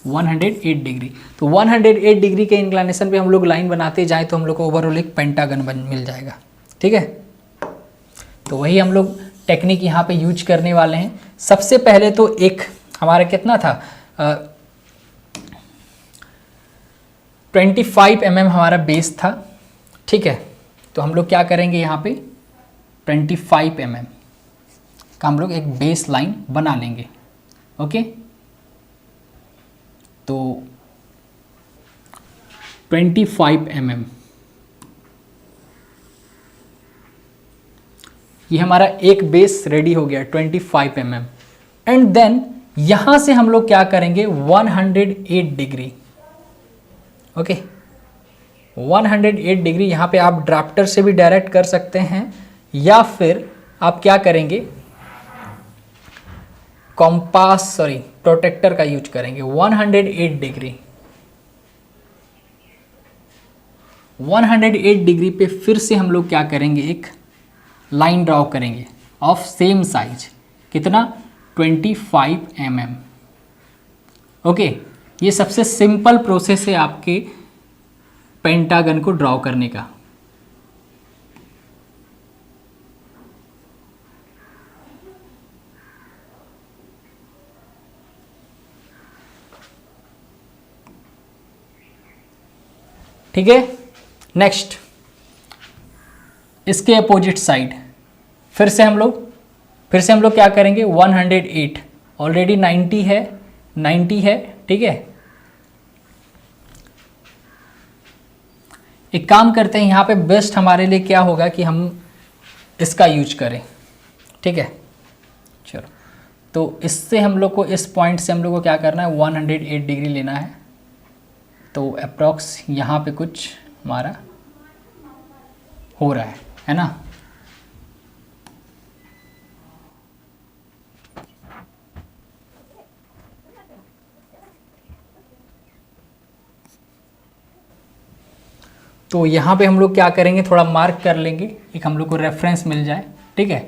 108 डिग्री। तो 108 डिग्री के इंक्लिनेशन पे हम लोग लाइन बनाते जाए तो हम लोग को ओवरऑल एक पेंटागन मिल जाएगा। ठीक है, तो वही हम लोग टेक्निक यहाँ पे यूज करने वाले हैं। सबसे पहले तो एक हमारा कितना था, 25 mm हमारा बेस था। ठीक है, तो हम लोग क्या करेंगे, यहाँ पे 25 mm का हम लोग एक बेस लाइन बना लेंगे। ओके, तो 25 mm ये हमारा एक बेस रेडी हो गया 25 mm। एंड देन यहां से हम लोग क्या करेंगे, 108 डिग्री। ओके, 108 डिग्री यहाँ पे आप ड्राफ्टर से भी डायरेक्ट कर सकते हैं, या फिर आप क्या करेंगे, कॉम्पास प्रोटेक्टर का यूज करेंगे। 108 डिग्री, 108 डिग्री पे फिर से हम लोग क्या करेंगे, एक लाइन ड्रॉ करेंगे ऑफ सेम साइज, कितना, 25 mm। ओके, ये सबसे सिंपल प्रोसेस है आपके पेंटागन को ड्रॉ करने का। ठीक है, नेक्स्ट इसके अपोजिट साइड फिर से हम लोग क्या करेंगे, 108, ऑलरेडी 90 है, 90 है। ठीक है, एक काम करते हैं, यहाँ पे बेस्ट हमारे लिए क्या होगा कि हम इसका यूज करें। ठीक है, चलो, तो इससे हम लोग को, इस पॉइंट से हम लोग को क्या करना है, 108 डिग्री लेना है। तो अप्रॉक्स यहाँ पे कुछ हमारा हो रहा है ना। तो यहाँ पे हम लोग क्या करेंगे, थोड़ा मार्क कर लेंगे, एक हम लोग को रेफरेंस मिल जाए। ठीक है,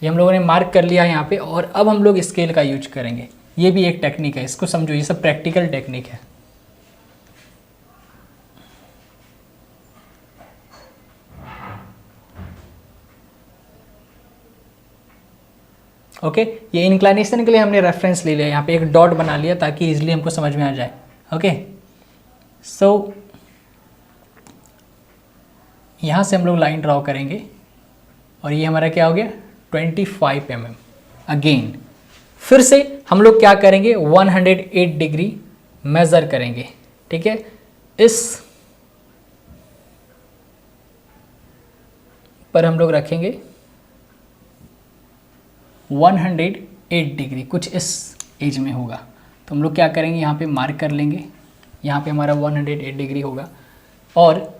ये हम लोगों ने मार्क कर लिया यहाँ पे, और अब हम लोग स्केल का यूज करेंगे। ये भी एक टेक्निक है, इसको समझो, ये सब प्रैक्टिकल टेक्निक है। ओके, ये इंक्लाइनेशन के लिए हमने रेफरेंस ले लिया, यहाँ पे एक डॉट बना लिया ताकि इजीली हमको समझ में आ जाए। ओके, सो यहाँ से हम लोग लाइन ड्रॉ करेंगे, और ये हमारा क्या हो गया, 25 mm। अगेन फिर से हम लोग क्या करेंगे, 108 डिग्री मेज़र करेंगे। ठीक है, इस पर हम लोग रखेंगे 108 डिग्री, कुछ इस एज में होगा। तो हम लोग क्या करेंगे, यहाँ पे मार्क कर लेंगे, यहाँ पे हमारा 108 डिग्री होगा। और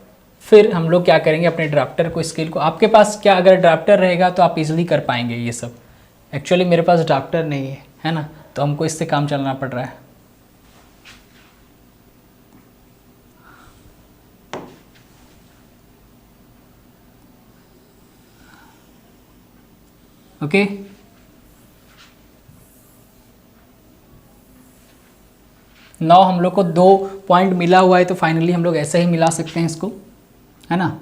फिर हम लोग क्या करेंगे, अपने ड्राफ्टर को, स्केल को, आपके पास क्या अगर ड्राफ्टर रहेगा तो आप इजीली कर पाएंगे ये सब। एक्चुअली मेरे पास ड्राफ्टर नहीं है ना, तो हमको इससे काम चलना पड़ रहा है। ओके, 9 हम लोग को 2 पॉइंट मिला हुआ है, तो फाइनली हम लोग ऐसे ही मिला सकते हैं इसको, है ना।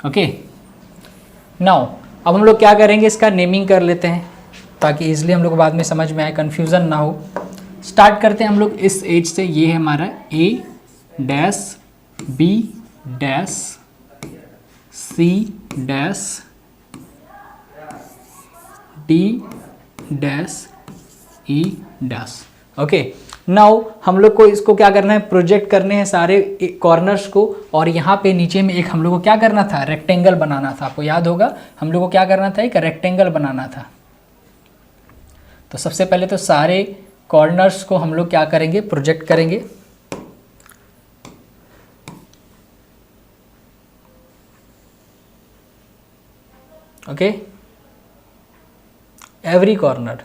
ओके, नाउ अब हम लोग क्या करेंगे, इसका नेमिंग कर लेते हैं ताकि इजिली हम लोग को बाद में समझ में आए, कन्फ्यूज़न ना हो। स्टार्ट करते हैं हम लोग इस एज से। ये है हमारा A dash B dash C dash D dash E dash. Okay, now हम लोग को इसको क्या करना है, प्रोजेक्ट करने हैं सारे कॉर्नर्स को, और यहाँ पे नीचे में एक हम लोग को क्या करना था, रेक्टेंगल बनाना था। आपको याद होगा हम लोग को क्या करना था, एक रेक्टेंगल बनाना था। तो सबसे पहले तो सारे कॉर्नर्स को हम लोग क्या करेंगे, प्रोजेक्ट करेंगे। Okay, every corner.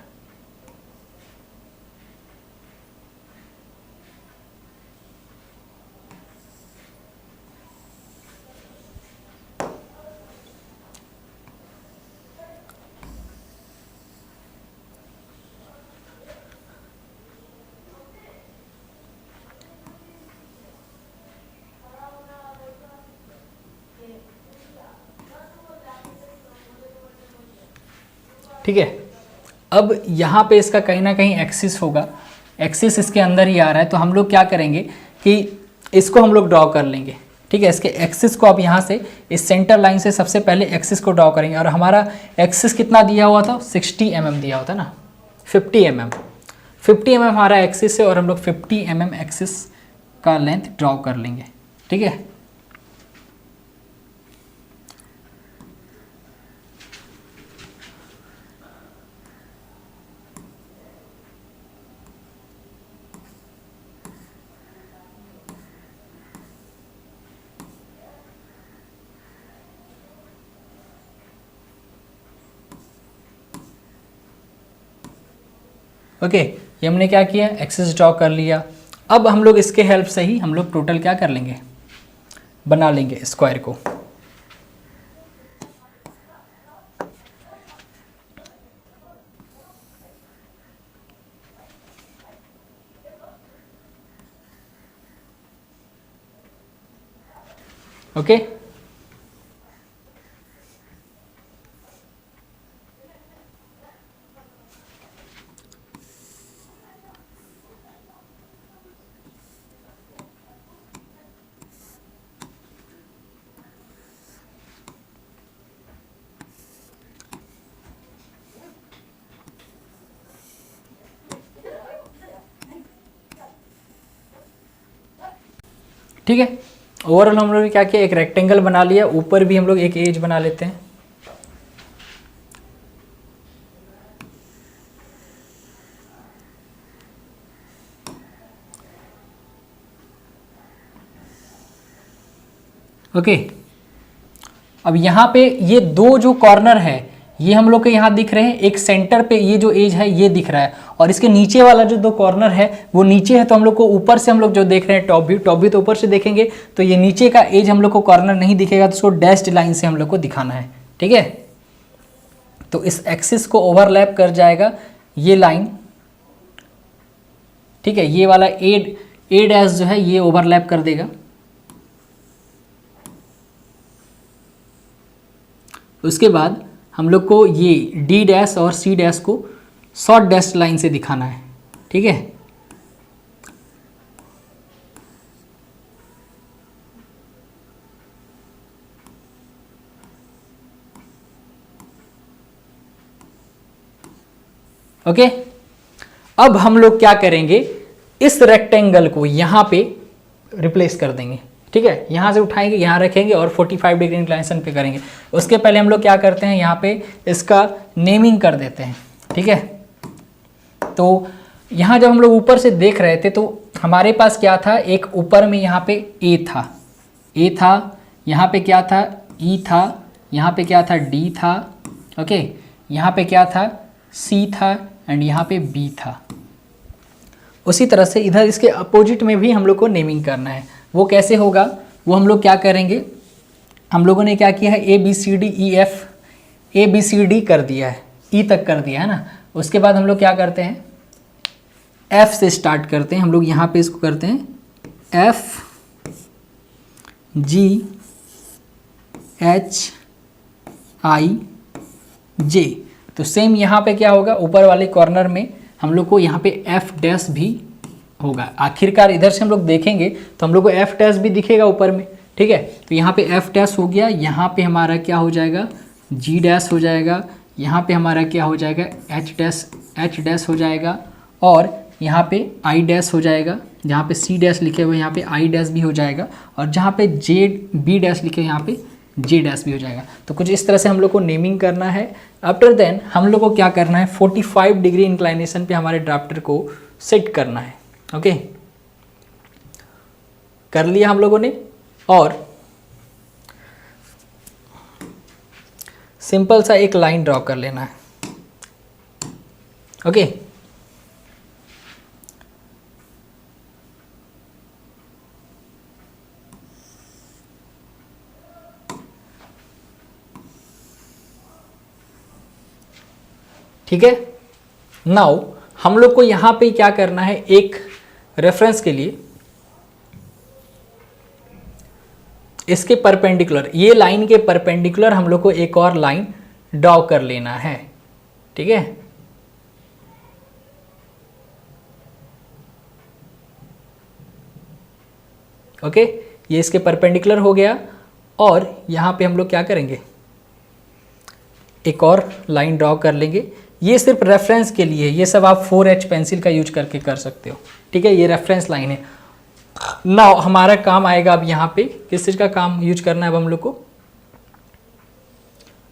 ठीक है, अब यहाँ पे इसका कहीं ना कहीं एक्सिस होगा, एक्सिस इसके अंदर ही आ रहा है, तो हम लोग क्या करेंगे कि इसको हम लोग ड्रॉ कर लेंगे। ठीक है, इसके एक्सिस को आप यहाँ से इस सेंटर लाइन से सबसे पहले एक्सिस को ड्रॉ करेंगे, और हमारा एक्सिस कितना दिया हुआ था, 60 mm दिया होता ना, 50 mm हमारा एक्सिस है, और हम लोग 50 mm एक्सिस का लेंथ ड्रॉ कर लेंगे। ठीक है, ओके, ये हमने क्या किया, एक्सिस ड्रॉ कर लिया। अब हम लोग इसके हेल्प से ही हम लोग टोटल क्या कर लेंगे, बना लेंगे स्क्वायर को। ओके, ठीक है, ओवरऑल हम लोग ने क्या किया, एक रेक्टेंगल बना लिया, ऊपर भी हम लोग एक एज बना लेते हैं। ओके, अब यहाँ पे ये दो जो कॉर्नर है ये हम लोग के यहाँ दिख रहे हैं, एक सेंटर पे ये जो एज है ये दिख रहा है, और इसके नीचे वाला जो दो कॉर्नर है वो नीचे है, तो हम लोग को ऊपर से हम लोग जो देख रहे हैं टॉप व्यू तो ऊपर से देखेंगे, तो ये नीचे का एज हम लोग को कॉर्नर नहीं दिखेगा, तो उसको डैश्ड लाइन से हम लोग को दिखाना है। ठीक है, तो इस एक्सिस को ओवरलैप कर जाएगा ये लाइन। ठीक है, ये वाला ए डैश जो है ये ओवरलैप कर देगा। उसके बाद हम लोग को ये डी डैश और सी डैश को शॉर्ट डैश लाइन से दिखाना है। ठीक है, ओके, अब हम लोग क्या करेंगे, इस रेक्टेंगल को यहाँ पे रिप्लेस कर देंगे। ठीक है, यहाँ से उठाएंगे, यहाँ रखेंगे और 45 डिग्री इंक्लाइनेशन पे करेंगे। उसके पहले हम लोग क्या करते हैं, यहाँ पे इसका नेमिंग कर देते हैं। ठीक है, तो यहाँ जब हम लोग ऊपर से देख रहे थे तो हमारे पास क्या था, एक ऊपर में यहाँ पे ए था, यहाँ पे क्या था, ई था, यहाँ पे क्या था, डी था, ओके, यहाँ पे क्या था, सी था, एंड यहाँ पे बी था। उसी तरह से इधर इसके अपोजिट में भी हम लोग को नेमिंग करना है। वो कैसे होगा, वो हम लोग क्या करेंगे, हम लोगों ने क्या किया है, A B C D E F, A B C D कर दिया है, ई तक कर दिया है ना। उसके बाद हम लोग क्या करते हैं, एफ से स्टार्ट करते हैं। हम लोग यहाँ पे इसको करते हैं एफ जी एच आई जे। तो सेम यहाँ पे क्या होगा, ऊपर वाले कॉर्नर में हम लोग को यहाँ पे एफ डैश भी होगा। आखिरकार इधर से हम लोग देखेंगे तो हम लोग को एफ डैश भी दिखेगा ऊपर में, ठीक है। तो यहाँ पे एफ डैश हो गया, यहाँ पे हमारा क्या हो जाएगा, जी डैश हो जाएगा, यहाँ पे हमारा क्या हो जाएगा, एच डैश हो जाएगा, और यहाँ पे आई डैश हो जाएगा। जहाँ पे सी डैश लिखे हुए यहाँ पे आई डैश भी हो जाएगा, और जहाँ पे जे बी डैश लिखे यहाँ पे जे डैश भी हो जाएगा। तो कुछ इस तरह से हम लोग को नेमिंग करना है। आफ्टर देन हम लोग को क्या करना है, 45 डिग्री इंक्लाइनेशन पे हमारे ड्राफ्टर को सेट करना है। ओके, कर लिया हम लोगों ने। और सिंपल सा एक लाइन ड्रॉ कर लेना है। ओके, ठीक है। नाउ हम लोग को यहां पे क्या करना है, एक रेफरेंस के लिए इसके परपेंडिकुलर, ये लाइन के परपेंडिकुलर हम लोग को एक और लाइन ड्रॉ कर लेना है, ठीक है। ओके, ये इसके परपेंडिकुलर हो गया। और यहां पे हम लोग क्या करेंगे, एक और लाइन ड्रॉ कर लेंगे। ये सिर्फ रेफरेंस के लिए, ये सब आप 4H पेंसिल का यूज करके कर सकते हो, ठीक है। ये रेफरेंस लाइन है। ना हमारा काम आएगा अब यहाँ पे किस चीज़ का काम यूज करना है अब हम लोग को,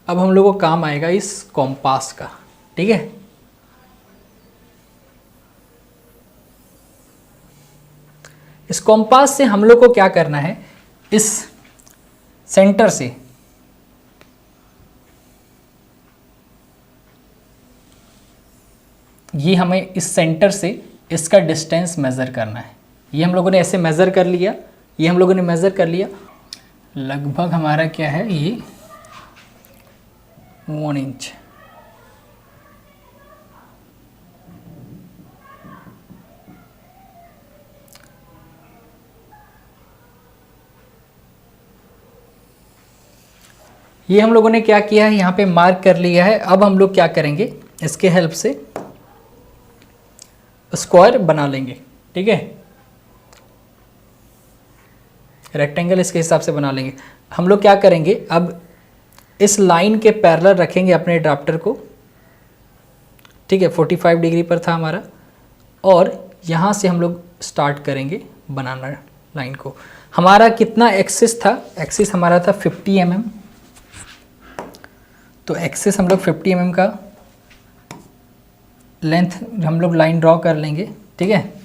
अब हम लोग को काम आएगा इस कॉम्पास का, ठीक है। इस कॉम्पास से हम लोग को क्या करना है, इस सेंटर से ये हमें इस सेंटर से इसका डिस्टेंस मेज़र करना है। ये हम लोगों ने ऐसे मेज़र कर लिया, ये हम लोगों ने मेज़र कर लिया। लगभग हमारा क्या है, ये 1 इंच। ये हम लोगों ने क्या किया है, यहाँ पे मार्क कर लिया है। अब हम लोग क्या करेंगे, इसके हेल्प से स्क्वायर बना लेंगे, ठीक है। रेक्टेंगल इसके हिसाब से बना लेंगे। हम लोग क्या करेंगे, अब इस लाइन के पैरेलल रखेंगे अपने ड्राफ्टर को, ठीक है। 45 डिग्री पर था हमारा, और यहाँ से हम लोग स्टार्ट करेंगे बनाना लाइन को। हमारा कितना एक्सिस था, एक्सिस हमारा था 50 mm। तो एक्सिस हम लोग 50 mm का लेंथ हम लोग लाइन ड्रॉ कर लेंगे, ठीक है।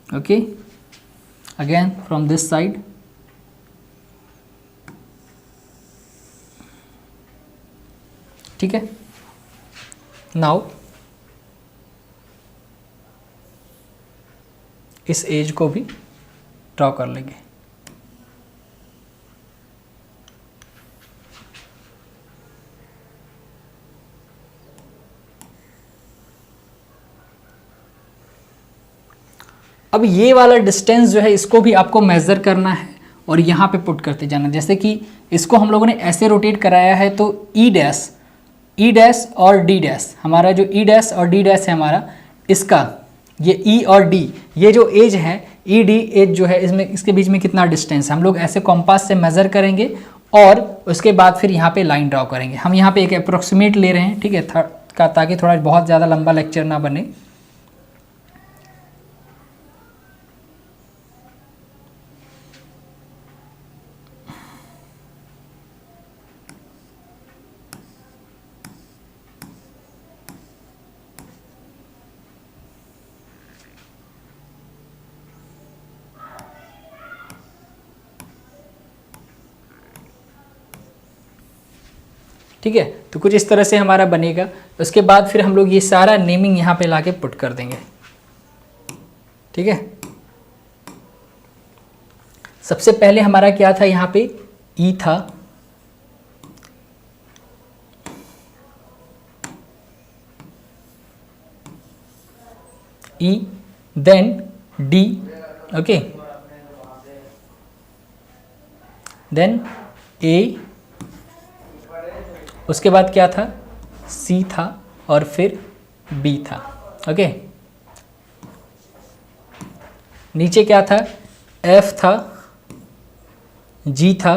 Okay, again from this side, ठीक है। नाउ इस एज को भी ड्रॉ कर लेंगे। अब ये वाला डिस्टेंस जो है इसको भी आपको मेज़र करना है और यहाँ पे पुट करते जाना। जैसे कि इसको हम लोगों ने ऐसे रोटेट कराया है, तो ई डैश और डी डैश, हमारा जो ई डैश और डी डैश है हमारा, इसका ये ई और डी, ये जो एज है ई डी एज जो है, इसमें इसके बीच में कितना डिस्टेंस है, हम लोग ऐसे कॉम्पास से मेज़र करेंगे और उसके बाद फिर यहाँ पे लाइन ड्रॉ करेंगे। हम यहाँ पे एक अप्रोक्सीमेट ले रहे हैं, ठीक है, ताकि थोड़ा बहुत ज़्यादा लंबा लेक्चर ना बने। ठीक है। तो कुछ इस तरह से हमारा बनेगा। उसके बाद फिर हम लोग ये सारा नेमिंग यहाँ पे लाके पुट कर देंगे, ठीक है। सबसे पहले हमारा क्या था, यहाँ पे ई था, ई, देन डी, ओके, देन ए, उसके बाद क्या था, सी था, और फिर बी था, ओके। नीचे क्या था, एफ था, जी था,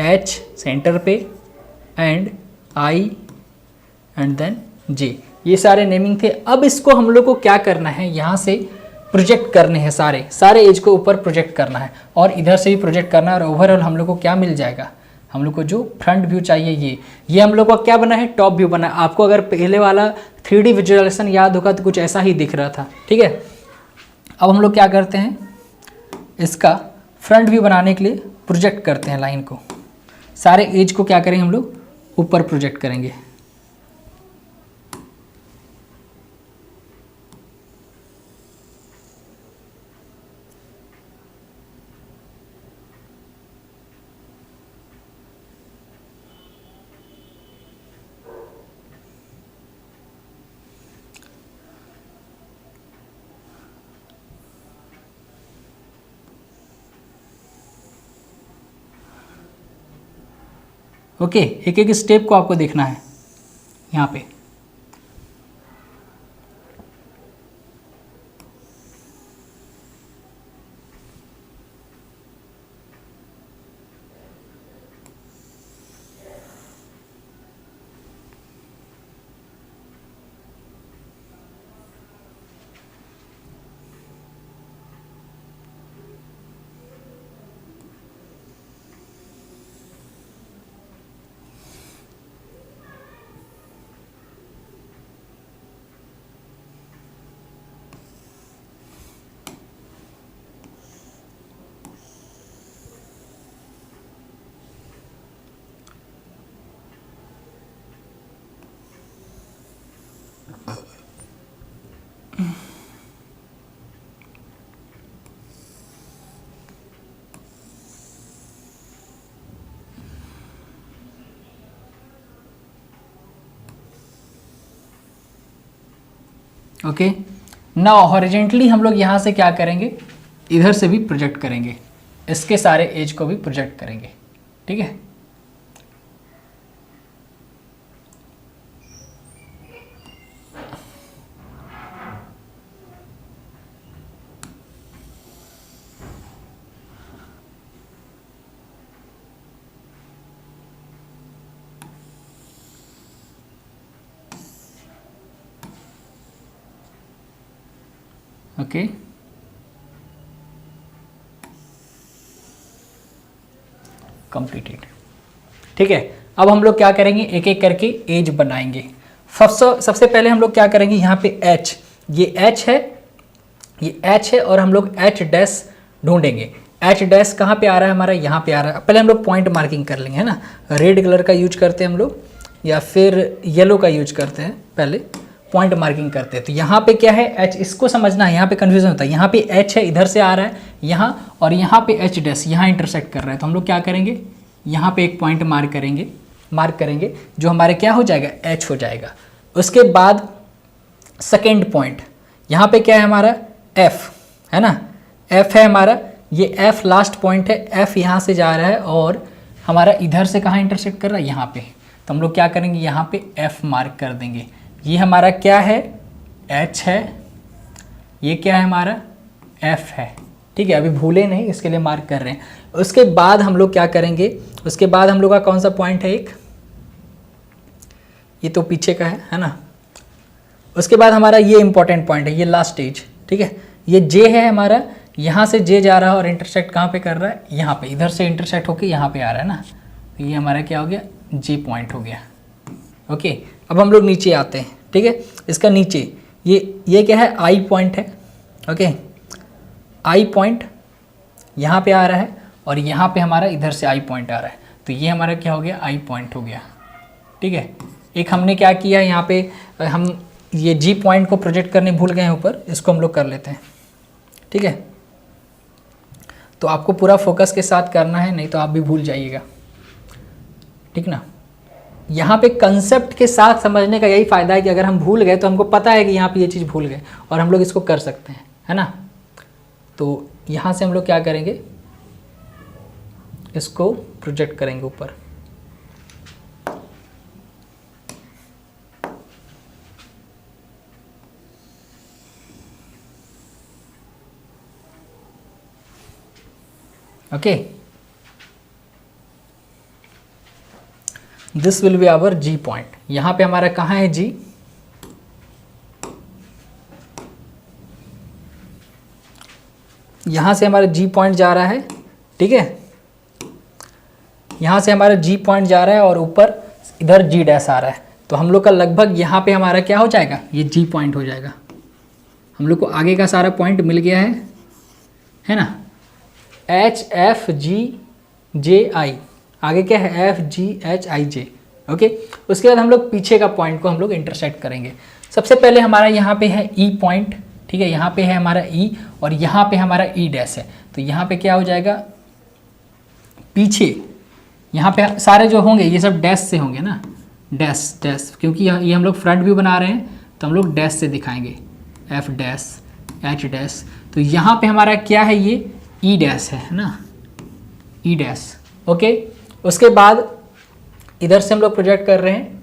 एच सेंटर पे, एंड आई, एंड देन जे। ये सारे नेमिंग थे। अब इसको हम लोग को क्या करना है, यहाँ से प्रोजेक्ट करने हैं, सारे एज को ऊपर प्रोजेक्ट करना है, और इधर से भी प्रोजेक्ट करना है। और ओवरऑल हम लोग को क्या मिल जाएगा, हम लोग को जो फ्रंट व्यू चाहिए ये हम लोग को क्या बना है, टॉप व्यू बना है। आपको अगर पहले वाला 3D विजुअलाइजेशन याद होगा तो कुछ ऐसा ही दिख रहा था, ठीक है। अब हम लोग क्या करते हैं, इसका फ्रंट व्यू बनाने के लिए प्रोजेक्ट करते हैं लाइन को। सारे एज को क्या करेंगे हम लोग, ऊपर प्रोजेक्ट करेंगे। ओके, एक एक स्टेप को आपको देखना है यहाँ पे। ओके, नाउ हॉरिजेंटली हम लोग यहाँ से क्या करेंगे, इधर से भी प्रोजेक्ट करेंगे, इसके सारे एज को भी प्रोजेक्ट करेंगे, ठीक है। ओके, कंप्लीटेड, ठीक है। अब हम लोग क्या करेंगे, एक एक करके एज बनाएंगे। सबसे पहले हम लोग क्या करेंगे, यहाँ पे एच, ये एच है, ये एच है, और हम लोग एच डैश ढूंढेंगे। एच डैश कहाँ पे आ रहा है हमारा, यहाँ पे आ रहा है। पहले हम लोग पॉइंट मार्किंग कर लेंगे, है ना। रेड कलर का यूज करते हैं हम लोग, या फिर येलो का यूज करते हैं, पहले पॉइंट मार्किंग करते हैं। तो यहाँ पे क्या है, एच, इसको समझना है, यहाँ पे कन्फ्यूजन होता है। यहाँ पे एच है, इधर से आ रहा है यहाँ, और यहाँ पे एच डैश यहाँ इंटरसेक्ट कर रहा है। तो हम लोग क्या करेंगे, यहाँ पे एक पॉइंट मार्क करेंगे, जो हमारे क्या हो जाएगा, एच हो जाएगा। उसके बाद सेकेंड पॉइंट, यहाँ पे क्या है हमारा, एफ, है ना, एफ है हमारा, ये एफ लास्ट पॉइंट है। एफ यहाँ से जा रहा है और हमारा इधर से कहाँ इंटरसेक्ट कर रहा है, यहाँ पे। तो हम लोग क्या करेंगे, यहाँ पे एफ मार्क कर देंगे। ये हमारा क्या है, एच है, ये क्या है हमारा, एफ है, ठीक है। अभी भूले नहीं, इसके लिए मार्क कर रहे हैं। उसके बाद हम लोग क्या करेंगे, उसके बाद हम लोग का कौन सा पॉइंट है, एक ये तो पीछे का है ना। उसके बाद हमारा ये इंपॉर्टेंट पॉइंट है, ये लास्ट स्टेज, ठीक है। ये जे है हमारा, यहाँ से जे जा रहा है और इंटरसेक्ट कहाँ पे कर रहा है, यहाँ पे, इधर से इंटरसेक्ट होके यहाँ पे आ रहा है ना। तो ये हमारा क्या हो गया, जे पॉइंट हो गया। ओके, अब हम लोग नीचे आते हैं, ठीक है। इसका नीचे ये क्या है, आई पॉइंट है। ओके, आई पॉइंट यहाँ पे आ रहा है, और यहाँ पे हमारा इधर से आई पॉइंट आ रहा है। तो ये हमारा क्या हो गया, आई पॉइंट हो गया। ठीक है, एक हमने क्या किया यहाँ पे, हम ये जी पॉइंट को प्रोजेक्ट करने भूल गए हैं ऊपर, इसको हम लोग कर लेते हैं। ठीक है, तो आपको पूरा फोकस के साथ करना है, नहीं तो आप भी भूल जाइएगा। ठीक ना, यहाँ पे कंसेप्ट के साथ समझने का यही फ़ायदा है कि अगर हम भूल गए तो हमको पता है कि यहाँ पे ये चीज़ भूल गए और हम लोग इसको कर सकते हैं, है ना। तो यहाँ से हम लोग क्या करेंगे, इसको प्रोजेक्ट करेंगे ऊपर। Okay, this will be our G point. यहाँ पे हमारा कहाँ है जी, यहाँ से हमारा जी पॉइंट जा रहा है। ठीक है, यहाँ से हमारा जी पॉइंट जा रहा है और ऊपर इधर जी डैश आ रहा है। तो हम लोग का लगभग यहाँ पे हमारा क्या हो जाएगा, ये जी पॉइंट हो जाएगा। हम लोग को आगे का सारा पॉइंट मिल गया है ना। एच एफ जी जे आई, आगे क्या है, F G H I J. Okay, उसके बाद हम लोग पीछे का पॉइंट को हम लोग इंटरसेक्ट करेंगे। सबसे पहले हमारा यहाँ पे है ई पॉइंट। ठीक है, यहाँ पे है हमारा ई और यहाँ पे हमारा ई डैश है। तो यहाँ पे क्या हो जाएगा, पीछे यहाँ पे सारे जो होंगे ये सब डैश से होंगे ना, डैश डैश, क्योंकि ये हम लोग फ्रंट व्यू बना रहे हैं तो हम लोग डैश से दिखाएंगे, एफ डैश एच डैश। तो यहाँ पे हमारा क्या है, ये ई डैश है ना, ई डैश। ओके, उसके बाद इधर से हम लोग प्रोजेक्ट कर रहे हैं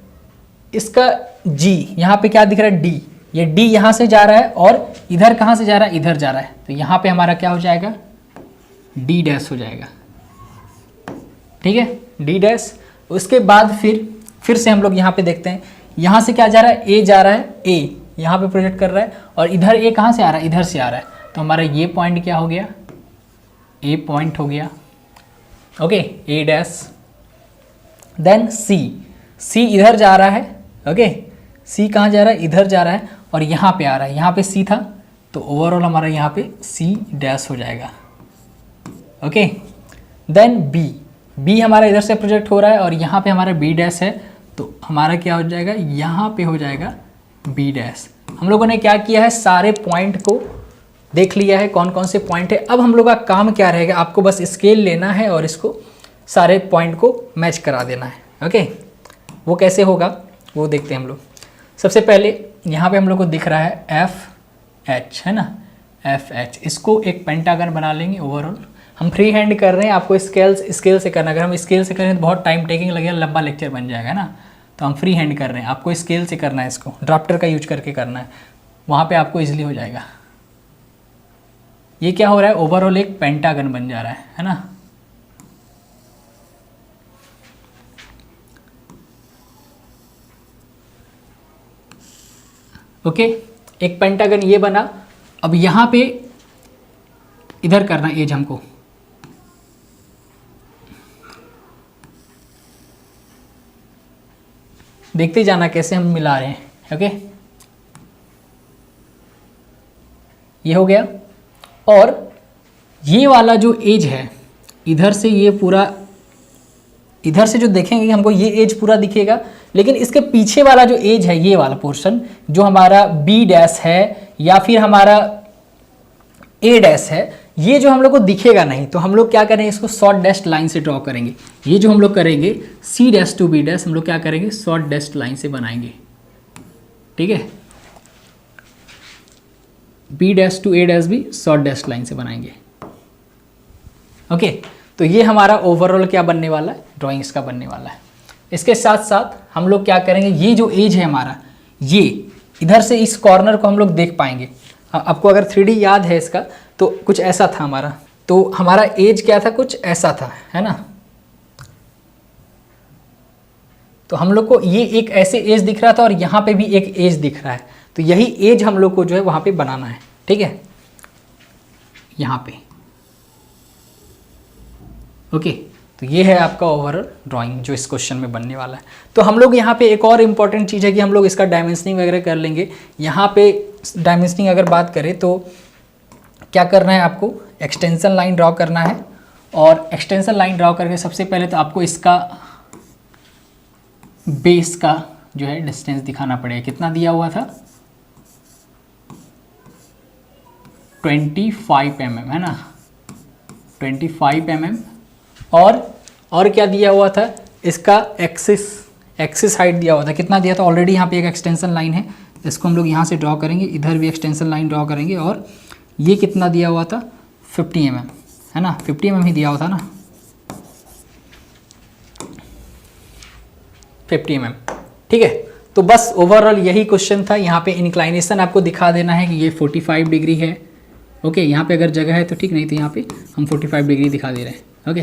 इसका जी, यहाँ पे क्या दिख रहा है, डी। ये डी यहाँ से जा रहा है और इधर कहाँ से जा रहा है, इधर जा रहा है। तो यहाँ पे हमारा क्या हो जाएगा, डी डैश हो जाएगा। ठीक है, डी डैश। उसके बाद फिर से हम लोग यहाँ पे देखते हैं, यहाँ से क्या जा रहा है, ए जा रहा है, ए यहाँ पे प्रोजेक्ट कर रहा है और इधर ए कहाँ से आ रहा है, इधर से आ रहा है। तो हमारा ये पॉइंट क्या हो गया, ए पॉइंट हो गया। ओके, ए डैश। देन सी, सी इधर जा रहा है। ओके, सी कहाँ जा रहा है, इधर जा रहा है और यहाँ पे आ रहा है, यहाँ पे सी था तो ओवरऑल हमारा यहाँ पे सी डैश हो जाएगा। ओके, देन बी, बी हमारा इधर से प्रोजेक्ट हो रहा है और यहाँ पे हमारा बी डैश है। तो हमारा क्या हो जाएगा, यहाँ पे हो जाएगा बी डैश। हम लोगों ने क्या किया है, सारे पॉइंट को देख लिया है कौन कौन से पॉइंट है। अब हम लोग का काम क्या रहेगा, आपको बस स्केल लेना है और इसको सारे पॉइंट को मैच करा देना है। ओके, वो कैसे होगा वो देखते हैं हम लोग। सबसे पहले यहाँ पे हम लोग को दिख रहा है एफ एच, है ना, एफ एच। इसको एक पेंटागन बना लेंगे ओवरऑल। हम फ्री हैंड कर रहे हैं, आपको स्केल से करना। अगर हम स्केल से करें तो बहुत टाइम टेकिंग लगेगा, लंबा लेक्चर बन जाएगा ना। तो हम फ्री हैंड कर रहे हैं, आपको स्केल से करना है, इसको ड्राफ्टर का यूज करके करना है, वहाँ पे आपको इजीली हो जाएगा। ये क्या हो रहा है, ओवरऑल एक पेंटागन बन जा रहा है ना। ओके, एक पेंटागन ये बना। अब यहाँ पे इधर करना एज हमको, देखते जाना कैसे हम मिला रहे हैं। ओके, ये हो गया। और ये वाला जो एज है, इधर से ये पूरा, इधर से जो देखेंगे हमको ये एज पूरा दिखेगा, लेकिन इसके पीछे वाला जो एज है, ये वाला पोर्शन जो हमारा बी डैश है या फिर हमारा ए डैश है, ये जो हम लोग को दिखेगा नहीं। तो हम लोग क्या करेंगे, इसको शॉर्ट डैश लाइन से ड्रॉ करेंगे। ये जो हम लोग करेंगे C dash to B dash, हम लोग क्या करेंगे, शॉर्ट डैश लाइन से बनाएंगे। ठीक है, B dash to A dash भी शॉर्ट डैश लाइन से बनाएंगे। ओके, तो ये हमारा ओवरऑल क्या बनने वाला है, ड्राइंग्स का बनने वाला है। इसके साथ साथ हम लोग क्या करेंगे, ये जो एज है हमारा, ये इधर से इस कॉर्नर को हम लोग देख पाएंगे। आपको अगर 3D याद है इसका, तो कुछ ऐसा था हमारा। तो हमारा एज क्या था, कुछ ऐसा था, है ना। तो हम लोग को ये एक ऐसे एज दिख रहा था और यहाँ पे भी एक एज दिख रहा है। तो यही एज हम लोग को जो है वहाँ पे बनाना है। ठीक है, यहाँ पे। ओके, तो ये है आपका ओवरऑल ड्राइंग जो इस क्वेश्चन में बनने वाला है। तो हम लोग यहाँ पे एक और इम्पॉर्टेंट चीज़ है कि हम लोग इसका डायमेंशनिंग वगैरह कर लेंगे। यहाँ पे डायमेंशनिंग अगर बात करें तो क्या करना है, आपको एक्सटेंशन लाइन ड्रॉ करना है और एक्सटेंशन लाइन ड्रॉ करके सबसे पहले तो आपको इसका बेस का जो है डिस्टेंस दिखाना पड़ेगा। कितना दिया हुआ था 25 mm है ना, 25 mm। और क्या दिया हुआ था, इसका एक्सिस हाइट दिया हुआ था। कितना दिया था, ऑलरेडी यहाँ पे एक एक्सटेंशन लाइन है, इसको हम लोग यहाँ से ड्रॉ करेंगे, इधर भी एक्सटेंशन लाइन ड्रॉ करेंगे। और ये कितना दिया हुआ था 50 mm है ना, 50 mm ही दिया हुआ था ना, 50 mm। ठीक है, तो बस ओवरऑल यही क्वेश्चन था। यहाँ पे इंक्लाइनेशन आपको दिखा देना है कि ये 45 डिग्री है। ओके, यहाँ पे अगर जगह है तो ठीक, नहीं तो यहाँ पे हम 45 डिग्री दिखा दे रहे हैं। ओके,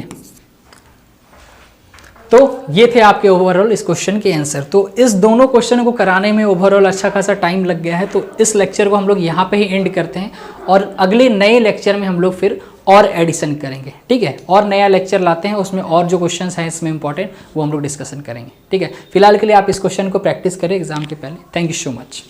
तो ये थे आपके ओवरऑल इस क्वेश्चन के आंसर। तो इस दोनों क्वेश्चन को कराने में ओवरऑल अच्छा खासा टाइम लग गया है, तो इस लेक्चर को हम लोग यहाँ पे ही एंड करते हैं और अगले नए लेक्चर में हम लोग फिर और एडिशन करेंगे। ठीक है, और नया लेक्चर लाते हैं, उसमें और जो क्वेश्चंस हैं इसमें इंपॉर्टेंट वो हम लोग डिस्कशन करेंगे। ठीक है, फिलहाल के लिए आप इस क्वेश्चन को प्रैक्टिस करें एग्जाम के पहले। Thank you so much.